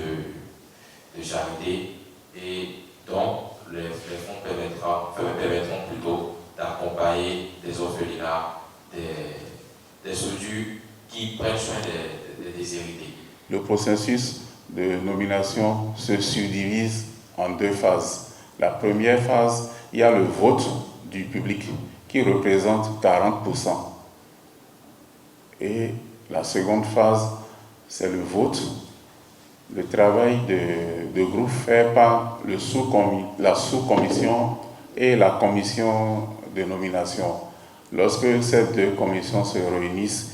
de charité et dont les fonds permettront plutôt d'accompagner des orphelinats, des structures qui prennent soin des déshérités. Le processus de nomination se subdivise en 2 phases. La première phase, il y a le vote du public qui représente 40%. Et la seconde phase, c'est le vote, le travail de groupe fait par la sous-commission et la commission de nomination. Lorsque ces 2 commissions se réunissent,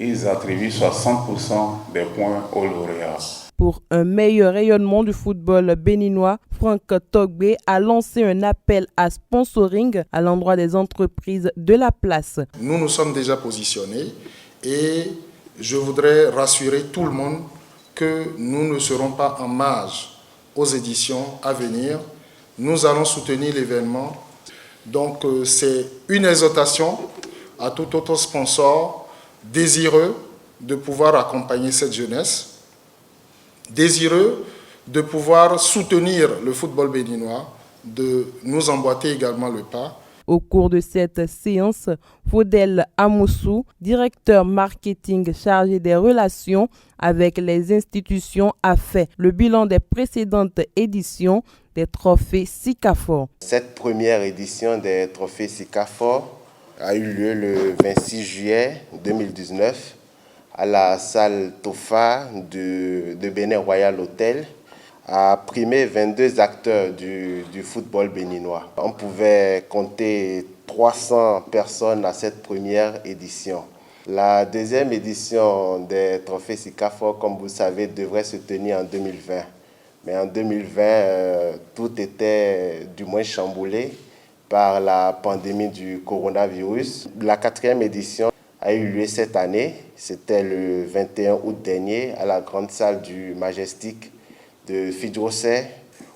ils attribuent 60% des points aux lauréats. Pour un meilleur rayonnement du football béninois, Franck Togbe a lancé un appel à sponsoring à l'endroit des entreprises de la place. Nous nous sommes déjà positionnés et je voudrais rassurer tout le monde que nous ne serons pas en marge aux éditions à venir. Nous allons soutenir l'événement. Donc c'est une exhortation à tout autre sponsor désireux de pouvoir accompagner cette jeunesse, désireux de pouvoir soutenir le football béninois, de nous emboîter également le pas. Au cours de cette séance, Faudel Amoussou, directeur marketing chargé des relations avec les institutions, a fait le bilan des précédentes éditions des trophées SICAFOR. Cette première édition des trophées SICAFOR a eu lieu le 26 juillet 2019 à la salle Tofa de Bénin Royal Hotel, a primé 22 acteurs du football béninois. On pouvait compter 300 personnes à cette première édition. La deuxième édition des trophées SICAFOR, comme vous le savez, devrait se tenir en 2020. Mais en 2020, tout était du moins chamboulé par la pandémie du coronavirus. La 4e édition a eu lieu cette année. C'était le 21 août dernier à la grande salle du Majestic de Fidrosset,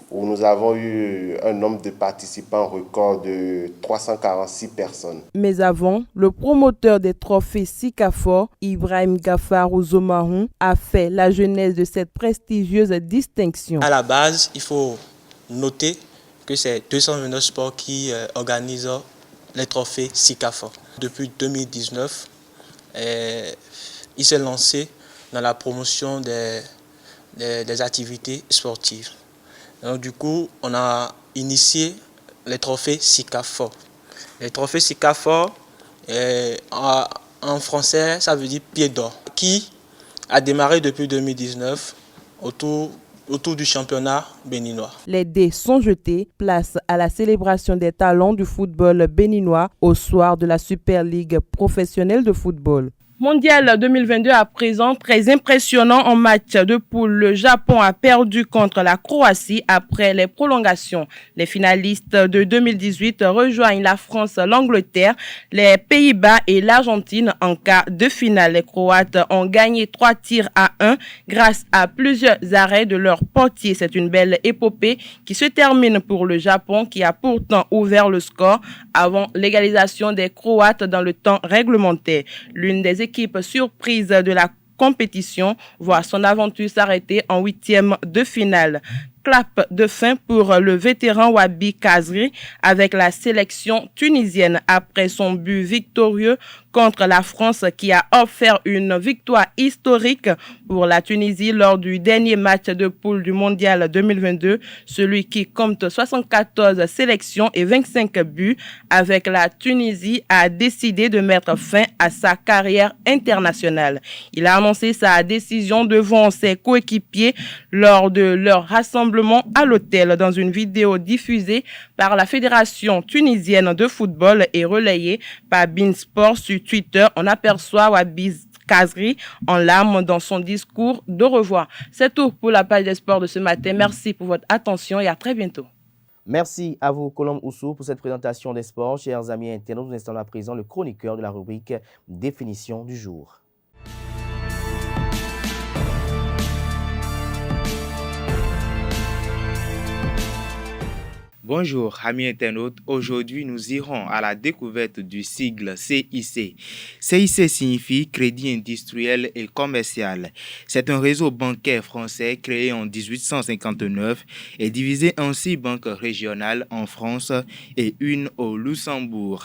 où nous avons eu un nombre de participants record de 346 personnes. Mais avant, le promoteur des trophées SICAFOR, Ibrahim Gafarou Zomarou, a fait la genèse de cette prestigieuse distinction. À la base, il faut noter que c'est 229 Sports qui organisent les trophées SICAFOR. Depuis 2019, il s'est lancé dans la promotion des activités sportives. Donc, du coup, on a initié les trophées SICAFOR. Les trophées SICAFOR, en français, ça veut dire pied d'or, qui a démarré depuis 2019 autour du championnat béninois. Les dés sont jetés, place à la célébration des talents du football béninois au soir de la Super Ligue professionnelle de football. Mondial 2022 à présent, très impressionnant en match de poule. Le Japon a perdu contre la Croatie après les prolongations. Les finalistes de 2018 rejoignent la France, l'Angleterre, les Pays-Bas et l'Argentine en cas de finale. Les Croates ont gagné 3-1 grâce à plusieurs arrêts de leur portier. C'est une belle épopée qui se termine pour le Japon qui a pourtant ouvert le score avant l'égalisation des Croates dans le temps réglementaire. L'une des équipe surprise de la compétition voit son aventure s'arrêter en 8e de finale. Clap de fin pour le vétéran Wabi Kazri avec la sélection tunisienne après son but victorieux contre la France qui a offert une victoire historique pour la Tunisie lors du dernier match de poule du Mondial 2022. Celui qui compte 74 sélections et 25 buts avec la Tunisie a décidé de mettre fin à sa carrière internationale. Il a annoncé sa décision devant ses coéquipiers lors de leur rassemblement à l'hôtel. Dans une vidéo diffusée par la Fédération tunisienne de football et relayée par Beansport sur Twitter, on aperçoit Wabi Kazri en larmes dans son discours de revoir. C'est tout pour la page des sports de ce matin. Merci pour votre attention et à très bientôt. Merci à vous, Colombe Oussou, pour cette présentation des sports. Chers amis internautes, nous installons à présent le chroniqueur de la rubrique Définition du jour. Bonjour amis internautes, aujourd'hui nous irons à la découverte du sigle CIC. CIC signifie Crédit industriel et commercial. C'est un réseau bancaire français créé en 1859 et divisé en 6 banques régionales en France et une au Luxembourg.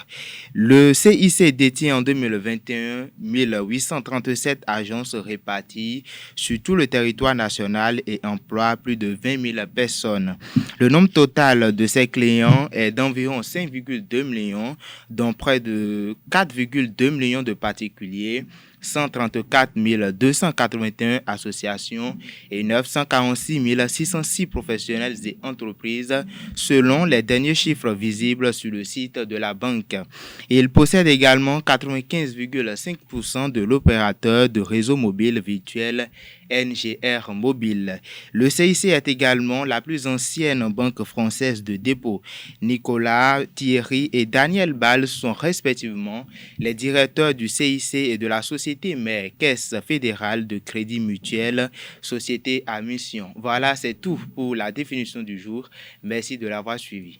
Le CIC détient en 2021 1837 agences réparties sur tout le territoire national et emploie plus de 20 000 personnes. Le nombre total de ses clients est d'environ 5,2 millions, dont près de 4,2 millions de particuliers, 134 281 associations et 946 606 professionnels et entreprises selon les derniers chiffres visibles sur le site de la banque. Il possède également 95,5% de l'opérateur de réseau mobile virtuel NGR Mobile. Le CIC est également la plus ancienne banque française de dépôt. Nicolas, Thierry et Daniel Ball sont respectivement les directeurs du CIC et de la société mère Caisse fédérale de crédit mutuel, société à mission. Voilà, c'est tout pour la définition du jour. Merci de l'avoir suivi.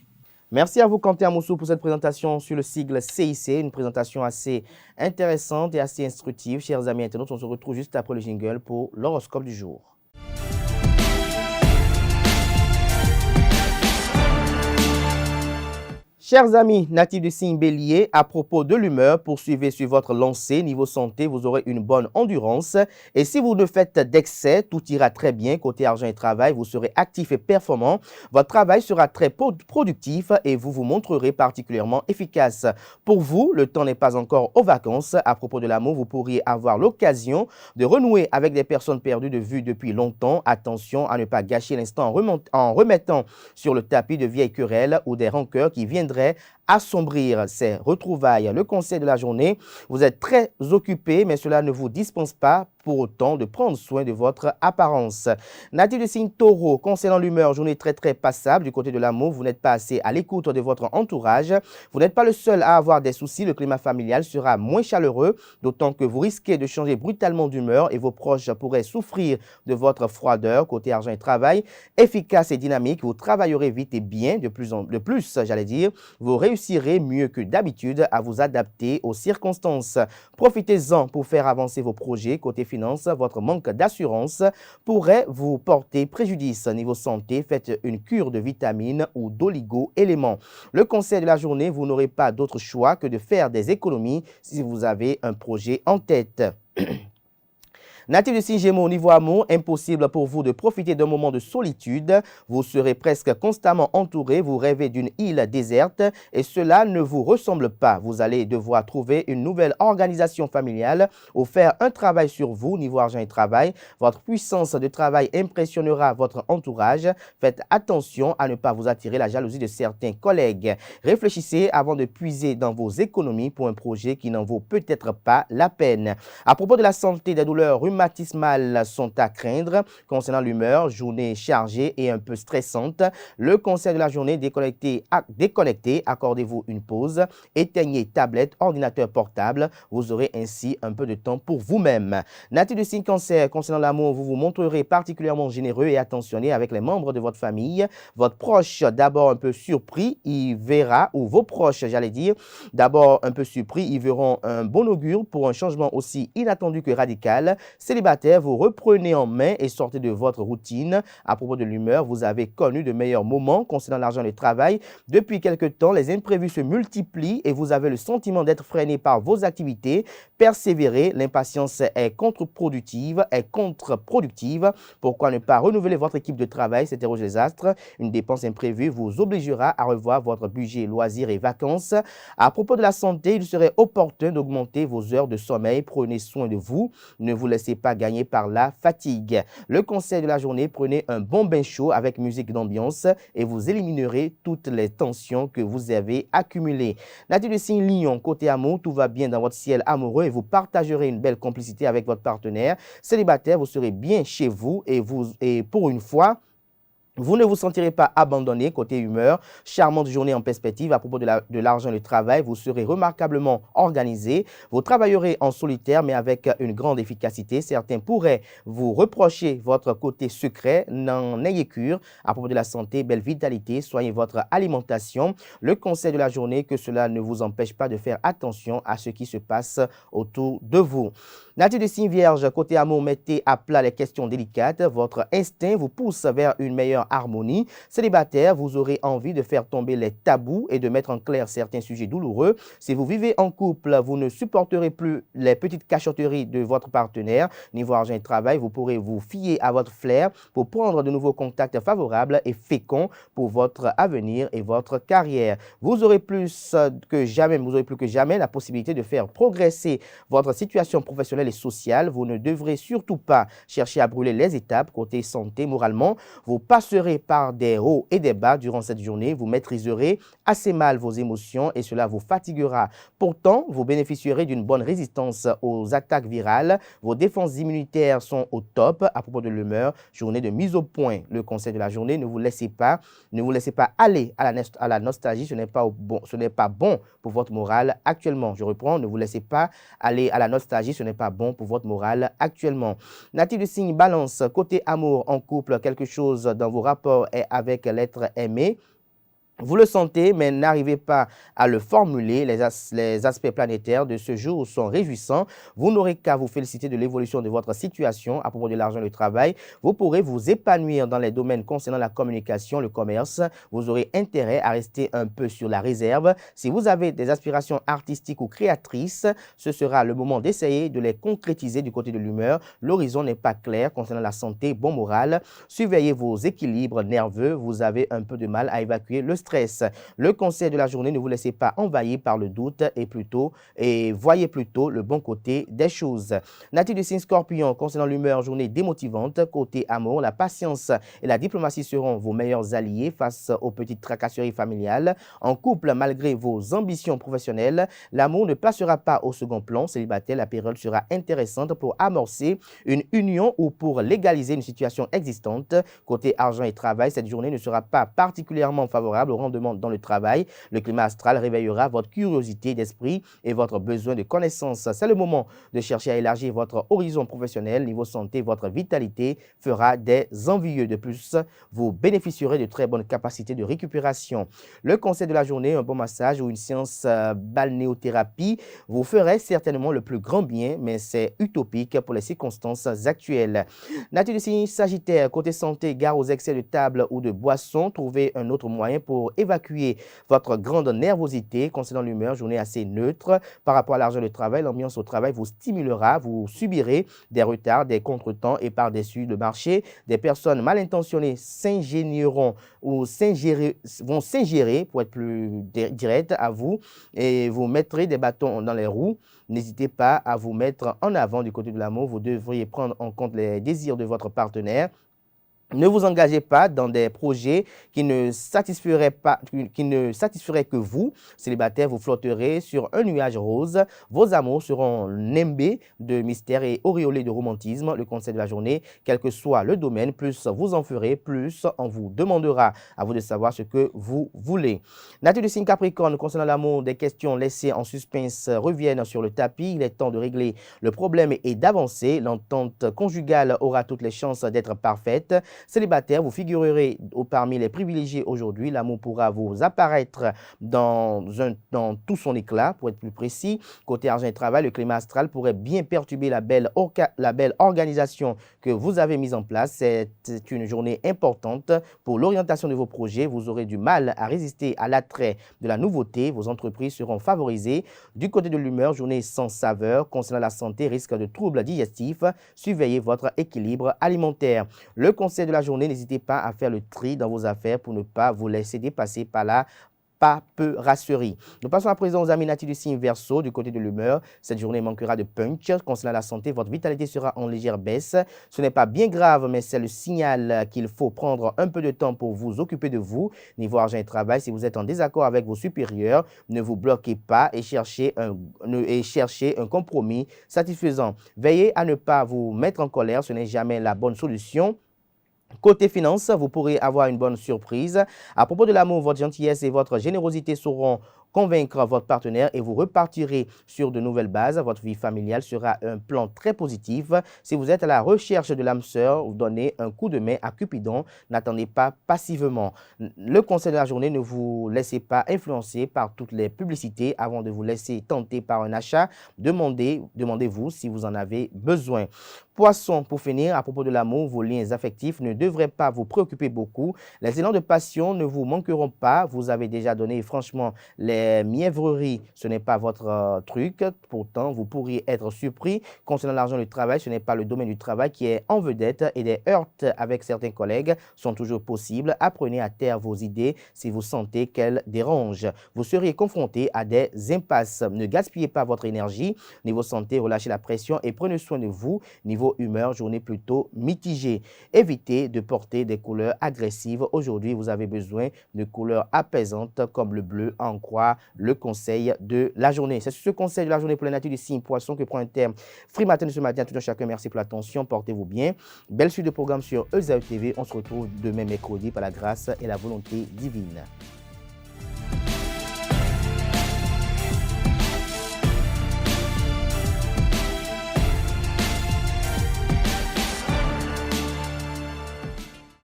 Merci à vous, Quentin Amoussou, pour cette présentation sur le sigle CIC, une présentation assez intéressante et assez instructive. Chers amis internautes, on se retrouve juste après le jingle pour l'horoscope du jour. Chers amis natifs du signe bélier, à propos de l'humeur, poursuivez sur votre lancée. Niveau santé, vous aurez une bonne endurance. Et si vous ne faites d'excès, tout ira très bien. Côté argent et travail, vous serez actif et performant. Votre travail sera très productif et vous vous montrerez particulièrement efficace. Pour vous, le temps n'est pas encore aux vacances. À propos de l'amour, vous pourriez avoir l'occasion de renouer avec des personnes perdues de vue depuis longtemps. Attention à ne pas gâcher l'instant en remettant sur le tapis de vieilles querelles ou des rancœurs qui viendraient assombrir ces retrouvailles. Le conseil de la journée, vous êtes très occupé, mais cela ne vous dispense pas pour autant de prendre soin de votre apparence. Natif du signe taureau, concernant l'humeur, journée très passable. Du côté de l'amour, vous n'êtes pas assez à l'écoute de votre entourage. Vous n'êtes pas le seul à avoir des soucis. Le climat familial sera moins chaleureux, d'autant que vous risquez de changer brutalement d'humeur et vos proches pourraient souffrir de votre froideur. Côté argent et travail, efficace et dynamique, vous travaillerez vite et bien, de plus, vous réussirez mieux que d'habitude à vous adapter aux circonstances. Profitez-en pour faire avancer vos projets. Côté finances, votre manque d'assurance pourrait vous porter préjudice. Niveau santé, faites une cure de vitamines ou d'oligo-éléments. Le conseil de la journée, vous n'aurez pas d'autre choix que de faire des économies si vous avez un projet en tête. Natif du signe Gémeaux, niveau amour, impossible pour vous de profiter d'un moment de solitude. Vous serez presque constamment entouré, vous rêvez d'une île déserte et cela ne vous ressemble pas. Vous allez devoir trouver une nouvelle organisation familiale ou faire un travail sur vous. Niveau argent et travail, votre puissance de travail impressionnera votre entourage. Faites attention à ne pas vous attirer la jalousie de certains collègues. Réfléchissez avant de puiser dans vos économies pour un projet qui n'en vaut peut-être pas la peine. À propos de la santé, des douleurs rhumatismales sont à craindre. Concernant l'humeur, journée chargée et un peu stressante. Le conseil de la journée, déconnectez, accordez-vous une pause, éteignez tablette, ordinateur portable. Vous aurez ainsi un peu de temps pour vous-même. Natif du signe Cancer, concernant l'amour, vous vous montrerez particulièrement généreux et attentionné avec les membres de votre famille. Votre proche, d'abord un peu surpris, il verra, ou vos proches, d'abord un peu surpris, ils verront un bon augure pour un changement aussi inattendu que radical. Célibataire, vous reprenez en main et sortez de votre routine. À propos de l'humeur, vous avez connu de meilleurs moments. Concernant l'argent et le travail, depuis quelque temps, les imprévus se multiplient et vous avez le sentiment d'être freiné par vos activités. Persévérez, l'impatience est contre-productive. Pourquoi ne pas renouveler votre équipe de travail, s'interroge les astres. Une dépense imprévue vous obligera à revoir votre budget loisirs et vacances. À propos de la santé, il serait opportun d'augmenter vos heures de sommeil. Prenez soin de vous. Ne vous laissez pas gagner par la fatigue. Le conseil de la journée, prenez un bon bain chaud avec musique d'ambiance et vous éliminerez toutes les tensions que vous avez accumulées. Natif du signe Lion, côté amour, tout va bien dans votre ciel amoureux et vous partagerez une belle complicité avec votre partenaire. Célibataire, vous serez bien chez vous et pour une fois, Vous ne vous sentirez pas abandonné côté humeur. Charmante journée en perspective à propos de l'argent et le travail. Vous serez remarquablement organisé. Vous travaillerez en solitaire mais avec une grande efficacité. Certains pourraient vous reprocher votre côté secret. N'en ayez cure. À propos de la santé, belle vitalité. Soignez votre alimentation. Le conseil de la journée, que cela ne vous empêche pas de faire attention à ce qui se passe autour de vous. Nature de signe vierge, côté amour, mettez à plat les questions délicates. Votre instinct vous pousse vers une meilleure harmonie. Célibataire, vous aurez envie de faire tomber les tabous et de mettre en clair certains sujets douloureux. Si vous vivez en couple, vous ne supporterez plus les petites cachotteries de votre partenaire. Niveau argent et travail, vous pourrez vous fier à votre flair pour prendre de nouveaux contacts favorables et féconds pour votre avenir et votre carrière. Vous aurez plus que jamais la possibilité de faire progresser votre situation professionnelle et sociale. Vous ne devrez surtout pas chercher à brûler les étapes. Côté santé, moralement, vous passerez par des hauts et des bas durant cette journée. Vous maîtriserez assez mal vos émotions et cela vous fatiguera. Pourtant, vous bénéficierez d'une bonne résistance aux attaques virales. Vos défenses immunitaires sont au top. À propos de l'humeur, journée de mise au point. Le conseil de la journée, ne vous laissez pas aller à la nostalgie. Ce n'est pas bon pour votre morale actuellement. Je reprends, ne vous laissez pas aller à la nostalgie. Ce n'est pas bon pour votre morale actuellement. Natif de signe balance, côté amour en couple, quelque chose dans vos rapports est avec l'être aimé. Vous le sentez, mais n'arrivez pas à le formuler. Les aspects planétaires de ce jour sont réjouissants. Vous n'aurez qu'à vous féliciter de l'évolution de votre situation. À propos de l'argent et le travail, vous pourrez vous épanouir dans les domaines concernant la communication, le commerce. Vous aurez intérêt à rester un peu sur la réserve. Si vous avez des aspirations artistiques ou créatrices, ce sera le moment d'essayer de les concrétiser du côté de l'humeur. L'horizon n'est pas clair concernant la santé, bon moral. Surveillez vos équilibres nerveux. Vous avez un peu de mal à évacuer le stress. Le conseil de la journée, ne vous laissez pas envahir par le doute et voyez plutôt le bon côté des choses. Natif du signe Scorpion, concernant l'humeur, journée démotivante. Côté amour, la patience et la diplomatie seront vos meilleurs alliés face aux petites tracasseries familiales. En couple, malgré vos ambitions professionnelles, l'amour ne passera pas au second plan. Célibataire, la période sera intéressante pour amorcer une union ou pour légaliser une situation existante. Côté argent et travail, cette journée ne sera pas particulièrement favorable au rendement dans le travail. Le climat astral réveillera votre curiosité d'esprit et votre besoin de connaissances. C'est le moment de chercher à élargir votre horizon professionnel. Niveau santé, votre vitalité fera des envieux. De plus, vous bénéficierez de très bonnes capacités de récupération. Le conseil de la journée, un bon massage ou une séance balnéothérapie vous ferait certainement le plus grand bien, mais c'est utopique pour les circonstances actuelles. Nature du signe Sagittaire, côté santé, gare aux excès de table ou de boisson. Trouvez un autre moyen pour évacuer votre grande nervosité. Concernant l'humeur, journée assez neutre. Par rapport à l'argent et le travail, l'ambiance au travail vous stimulera. Vous subirez des retards, des contretemps et par-dessus le marché. Des personnes mal intentionnées s'ingénieront ou vont s'ingérer, pour être plus direct à vous, et vous mettrez des bâtons dans les roues. N'hésitez pas à vous mettre en avant du côté de l'amour. Vous devriez prendre en compte les désirs de votre partenaire. Ne vous engagez pas dans des projets qui ne satisferaient que vous. Célibataire, vous flotterez sur un nuage rose. Vos amours seront nimbés de mystère et auréolés de romantisme. Le conseil de la journée, quel que soit le domaine, plus vous en ferez, plus on vous demandera. À vous de savoir ce que vous voulez. Nature du signe Capricorne, concernant l'amour, des questions laissées en suspense reviennent sur le tapis. Il est temps de régler le problème et d'avancer. L'entente conjugale aura toutes les chances d'être parfaite. Célibataire, vous figurerez parmi les privilégiés aujourd'hui. L'amour pourra vous apparaître dans tout son éclat, pour être plus précis. Côté argent et travail, le climat astral pourrait bien perturber la belle organisation que vous avez mise en place. C'est une journée importante pour l'orientation de vos projets. Vous aurez du mal à résister à l'attrait de la nouveauté. Vos entreprises seront favorisées. Du côté de l'humeur, journée sans saveur. Concernant la santé, risque de troubles digestifs. Surveillez votre équilibre alimentaire. Le conseil de la journée, n'hésitez pas à faire le tri dans vos affaires pour ne pas vous laisser dépasser par la paperasserie. Nous passons à présent aux amis natifs du signe Verseau. Du côté de l'humeur, cette journée manquera de punch. Concernant la santé, votre vitalité sera en légère baisse. Ce n'est pas bien grave, mais c'est le signal qu'il faut prendre un peu de temps pour vous occuper de vous. Niveau argent et travail, si vous êtes en désaccord avec vos supérieurs, ne vous bloquez pas et cherchez un compromis satisfaisant. Veillez à ne pas vous mettre en colère, ce n'est jamais la bonne solution. Côté finances, vous pourrez avoir une bonne surprise. À propos de l'amour, votre gentillesse et votre générosité sauront convaincre votre partenaire et vous repartirez sur de nouvelles bases. Votre vie familiale sera un plan très positif. Si vous êtes à la recherche de l'âme sœur, vous donnez un coup de main à Cupidon. N'attendez pas passivement. Le conseil de la journée, ne vous laissez pas influencer par toutes les publicités avant de vous laisser tenter par un achat. Demandez-vous si vous en avez besoin. Poisson, pour finir, à propos de l'amour, vos liens affectifs ne devraient pas vous préoccuper beaucoup. Les élans de passion ne vous manqueront pas. Vous avez déjà donné franchement les mièvreries, ce n'est pas votre truc. Pourtant, vous pourriez être surpris. Concernant l'argent du travail, ce n'est pas le domaine du travail qui est en vedette et des heurts avec certains collègues sont toujours possibles. Apprenez à taire vos idées si vous sentez qu'elles dérangent. Vous seriez confronté à des impasses. Ne gaspillez pas votre énergie. Niveau santé, relâchez la pression et prenez soin de vous. Niveau humeur, journée plutôt mitigée. Évitez de porter des couleurs agressives. Aujourd'hui, vous avez besoin de couleurs apaisantes comme le bleu, à en croire le conseil de la journée. C'est ce conseil de la journée pour la nature du signe Poisson que prend un terme Free Matin de ce matin. Tout un chacun, merci pour l'attention. Portez-vous bien. Belle suite de programmes sur EZAE TV. On se retrouve demain mercredi par la grâce et la volonté divine.